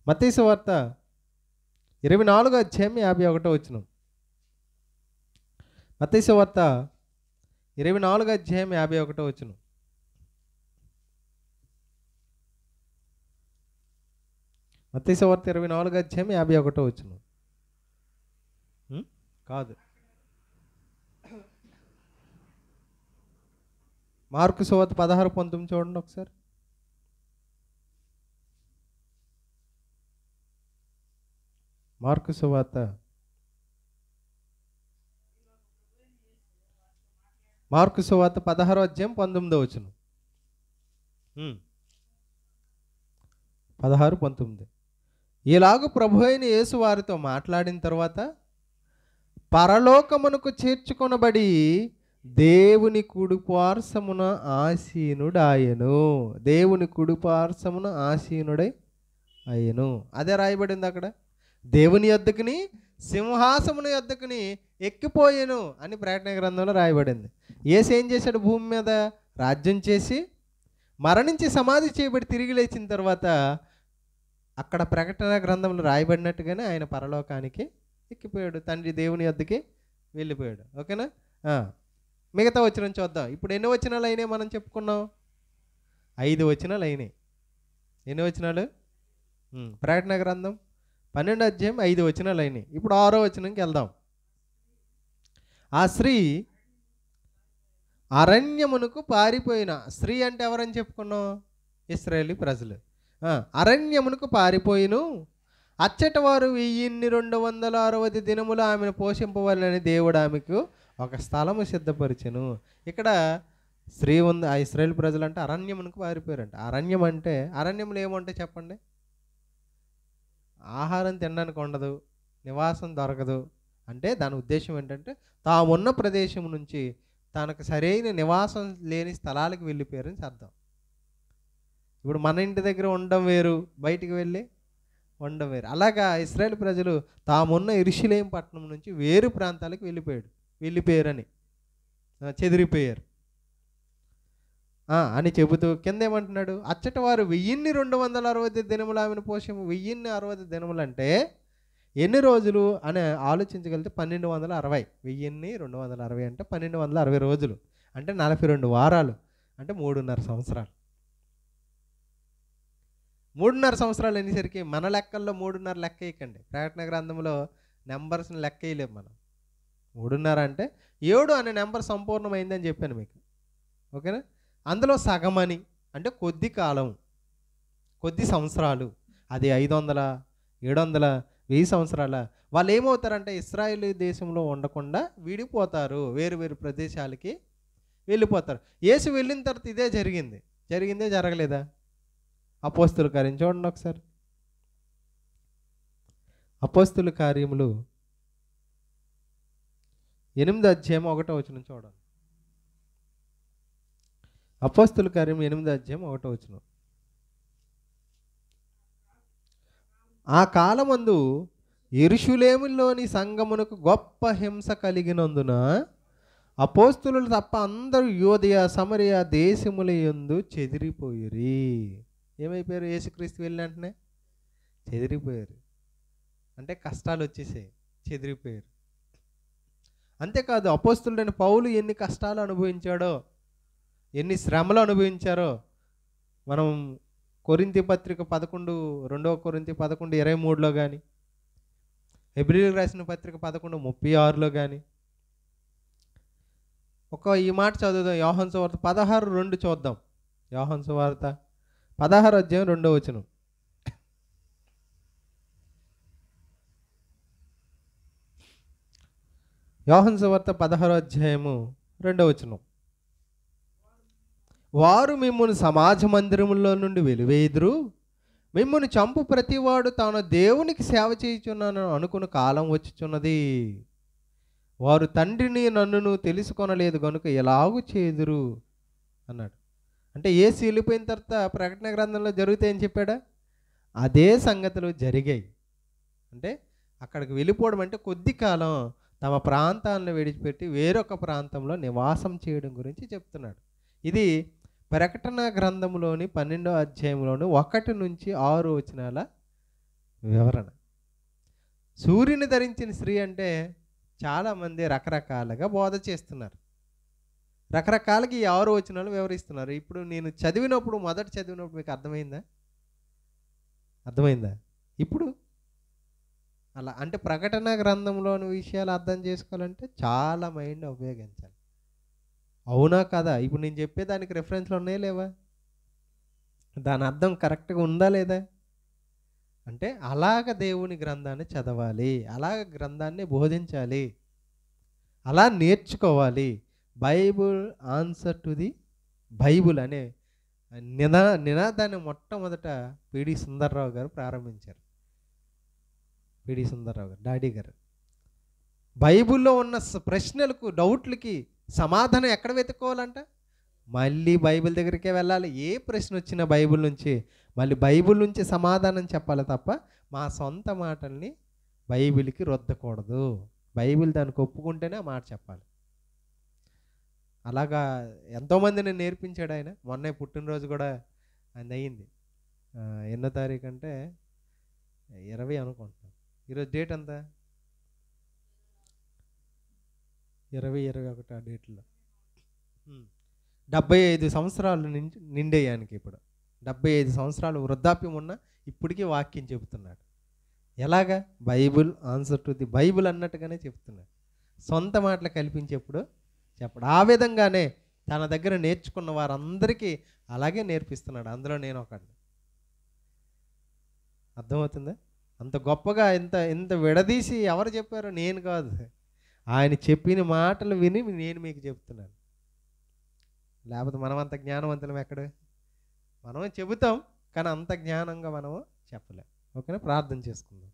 S1: మత్తయి సువార్త 24వ అధ్యాయం 51వ వచనం. మత్తయి సువార్త 24వ అధ్యాయం 51వ వచనం. మత్తయి సువార్త 24 అధ్యాయం 51 వచనం. కాదు, మార్కు సువార్త 16:19 చూడండి ఒకసారి. మార్కు సువార్త 16 అధ్యాయం 19 వచనం. 16-19. ఇలాగ ప్రభు అయిన యేసు వారితో మాట్లాడిన తర్వాత పరలోకమునకు చేర్చుకొనబడి దేవుని కుడిపార్శ్వమున ఆసీనుడాయను. దేవుని కుడిపార్శ్వమున ఆసీనుడై అయ్యను. అదే రాయబడింది అక్కడ. దేవుని యొద్దకుని సింహాసముని యొద్దకుని ఎక్కిపోయాను అని ప్రకటన గ్రంథంలో రాయబడింది. యేసు ఏం చేశాడు? భూమి మీద రాజ్యం చేసి మరణించి సమాధి చేయబడి తిరిగి లేచిన తర్వాత అక్కడ ప్రకటన గ్రంథంలో రాయబడినట్టుగానే ఆయన పరలోకానికి ఎక్కిపోయాడు, తండ్రి దేవుని యొద్దకి వెళ్ళిపోయాడు. ఓకేనా? మిగతా వచనం చూద్దాం. ఇప్పుడు ఎన్ని వచనాలు అయినాయి మనం చెప్పుకున్నాం? 5 వచనాలు అయినాయి. ఎన్ని వచనాలు? ప్రకటన గ్రంథం 12 అధ్యాయం 5 వచనాలు అయినాయి. ఇప్పుడు 6వ వచనంకి వెళ్దాం. ఆ స్త్రీ అరణ్యమునకు పారిపోయిన స్త్రీ అంటే ఎవరని చెప్పుకున్నాం? ఇశ్రాయేలీ ప్రజలు. అరణ్యమునకు పారిపోయిను, అచ్చట వారు 1260 దినములు ఆమెను పోషింపవాలని దేవుడు ఆమెకు ఒక స్థలము సిద్ధపరిచెను. ఇక్కడ స్త్రీ ఉంది. ఆ ఇశ్రాయేలీ ప్రజలు అంటే అరణ్యమునకు పారిపోయారంట. అరణ్యం అంటే, అరణ్యంలో ఏముంటాయి చెప్పండి? ఆహారం తినడానికి ఉండదు, నివాసం దొరకదు. అంటే దాని ఉద్దేశం ఏంటంటే తామున్న ప్రదేశం నుంచి తనకు సరైన నివాసం లేని స్థలాలకు వెళ్ళిపోయారని అర్థం. ఇప్పుడు మన ఇంటి దగ్గర ఉండడం వేరు, బయటికి వెళ్ళి ఉండడం వేరు. అలాగా ఇశ్రాయేల్ ప్రజలు తామున్న యెరూషలేము పట్టణం నుంచి వేరు ప్రాంతాలకు వెళ్ళిపోయారని, చెదిరిపోయారు అని చెబుతూ కింద ఏమంటున్నాడు? అచ్చట వారు 1260 దినములు ఆమెను పోషము. 1060 దినములు అంటే ఎన్ని రోజులు అని ఆలోచించగలిగితే 1260. 1260 అంటే 1260 రోజులు అంటే 42 వారాలు అంటే 3.5 సంవత్సరాలు. 3.5 సంవత్సరాలు అనేసరికి మన లెక్కల్లో 3.5 లెక్క వేయకండి. ప్రకటన గ్రంథంలో నెంబర్స్ని లెక్క వేయలేము మనం. 3.5 అంటే 7 అనే నెంబర్ సంపూర్ణమైందని చెప్పాను మీకు. ఓకేనా? అందులో సగమని అంటే కొద్ది కాలం, కొద్ది సంవత్సరాలు. అది 500, 700, 1000 సంవత్సరాల. వాళ్ళు ఏమవుతారంటే ఇశ్రాయేలు దేశంలో ఉండకుండా విడిపోతారు, వేరు వేరు ప్రదేశాలకి వెళ్ళిపోతారు. యేసు వెళ్ళిన తర్వాత ఇదే జరిగిందే జరగలేదా? అపోస్తుల కార్యం చూడండి ఒకసారి. అపోస్తుల కార్యములు 8వ అధ్యాయం 1వ వచనం చూడండి. అపోస్తుల కార్యం 8వ అధ్యాయం 1వ వచనం. ఆ కాలమందు యెరూషలేములోని సంఘమునకు గొప్ప హింస కలిగినందున అపోస్తులు తప్ప అందరూ యూదయ సమరయ దేశముల యందు చెదిరిపోయిరి. ఏమైపోయారు? యేసుక్రీస్తు వెళ్ళిన వెంటనే చెదిరిపోయారు. అంటే కష్టాలు వచ్చేసాయి, చెదిరిపోయారు. అంతేకాదు అపోస్తులైన పౌలు ఎన్ని కష్టాలు అనుభవించాడో, ఎన్ని శ్రమలు అనుభవించారో మనం కొరింథీ పత్రిక 2వ కొరింథీ 11:23లో కానీ, హెబ్రీయులకు రాసిన పత్రిక 11:36లో కానీ ఈ మాట చదువుదాం. యోహాను సువార్త 16:2 చూద్దాం. యోహాను సువార్త 16వ అధ్యాయం 2వ వచనం. యోహాను సువార్త 16వ అధ్యాయము 2వ వచనం. వారు మిమ్మును సమాజ మందిరములో నుండి వెలివేయుదురు, మిమ్మును చంపు ప్రతివాడు తాను దేవునికి సేవ చేయుచున్నాను అనుకున్న కాలం వచ్చుచున్నది. వారు తండ్రిని నన్నును తెలుసుకొనలేదు కనుక ఎలాగూ చేదురు అన్నాడు. అంటే యేసు వెళ్ళిపోయిన తర్వాత ప్రకటన గ్రంథంలో జరుగుతాయని చెప్పాడా? అదే సంగతులు జరిగాయి. అంటే అక్కడికి వెళ్ళిపోవడం అంటే కొద్ది కాలం తమ ప్రాంతాలను విడిచిపెట్టి వేరొక ప్రాంతంలో నివాసం చేయడం గురించి చెప్తున్నాడు. ఇది ప్రకటన గ్రంథంలోని 12వ అధ్యాయంలోని 1 నుంచి 6 వచనాల వివరణ. సూర్యుని ధరించిన స్త్రీ అంటే చాలామంది రకరకాలుగా బోధ చేస్తున్నారు, రకరకాలుగా ఈ 6 వచనాలు వివరిస్తున్నారు. ఇప్పుడు నేను మొదట చదివినప్పుడు మీకు అర్థమైందా? ఇప్పుడు అలా అంటే ప్రకటన గ్రంథంలోని విషయాలు అర్థం చేసుకోవాలంటే చాలా మైండ్ ఉపయోగించాలి. అవునా కదా? ఇప్పుడు నేను చెప్పేదానికి రెఫరెన్స్లు ఉన్నాయా లేవా? దాని అర్థం కరెక్ట్గా ఉందా లేదా? అంటే అలాగ దేవుని గ్రంథాన్ని చదవాలి, అలాగ గ్రంథాన్ని బోధించాలి, అలా నేర్చుకోవాలి. Bible answer to the Bible అనే నినాదాన్ని మొట్టమొదట పిడి సుందర్రావు గారు ప్రారంభించారు. పిడి సుందర్రావు గారు, డాడీ గారు. బైబిల్లో ఉన్న ప్రశ్నలకు, డౌట్లకి సమాధానం ఎక్కడ వెతుక్కోవాలంట? మళ్ళీ బైబిల్ దగ్గరికే వెళ్ళాలి. ఏ ప్రశ్న వచ్చినా బైబిల్ నుంచి మళ్ళీ బైబిల్ నుంచి సమాధానం చెప్పాలి తప్ప మా సొంత మాటల్ని బైబిల్కి రుద్దకూడదు. బైబిల్ దానికి ఒప్పుకుంటేనే ఆ మాట చెప్పాలి. అలాగా ఎంతోమందిని నేర్పించాడు ఆయన. మొన్నే పుట్టినరోజు కూడా ఆయన అయ్యింది. ఎన్నో తారీఖు అంటే 20 అనుకుంటున్నాను. ఈరోజు డేట్ ఎంత? 20-21 ఆ డేట్లో 75 సంవత్సరాలు నిండేయానికి. ఇప్పుడు 75 సంవత్సరాలు వృద్ధాప్యం ఉన్న ఇప్పటికీ వాక్యం చెబుతున్నాడు. ఎలాగా? Bible answer to the Bible అన్నట్టుగానే చెప్తున్నాడు. సొంత మాటలు కల్పించేప్పుడు చెప్పడు. ఆ విధంగానే తన దగ్గర నేర్చుకున్న వారందరికీ అలాగే నేర్పిస్తున్నాడు. అందులో నేను ఒకడిని. అర్థమవుతుందా? అంత గొప్పగా ఇంత విడదీసి ఎవరు చెప్పారో నేను కాదు, ఆయన చెప్పిన మాటలు విని నేను మీకు చెప్తున్నాను. లేకపోతే మనం అంత జ్ఞానవంతులం ఎక్కడ? మనం చెబుతాం కానీ అంత జ్ఞానంగా మనము చెప్పలేం. ఓకేనా? ప్రార్థన చేసుకుందాం.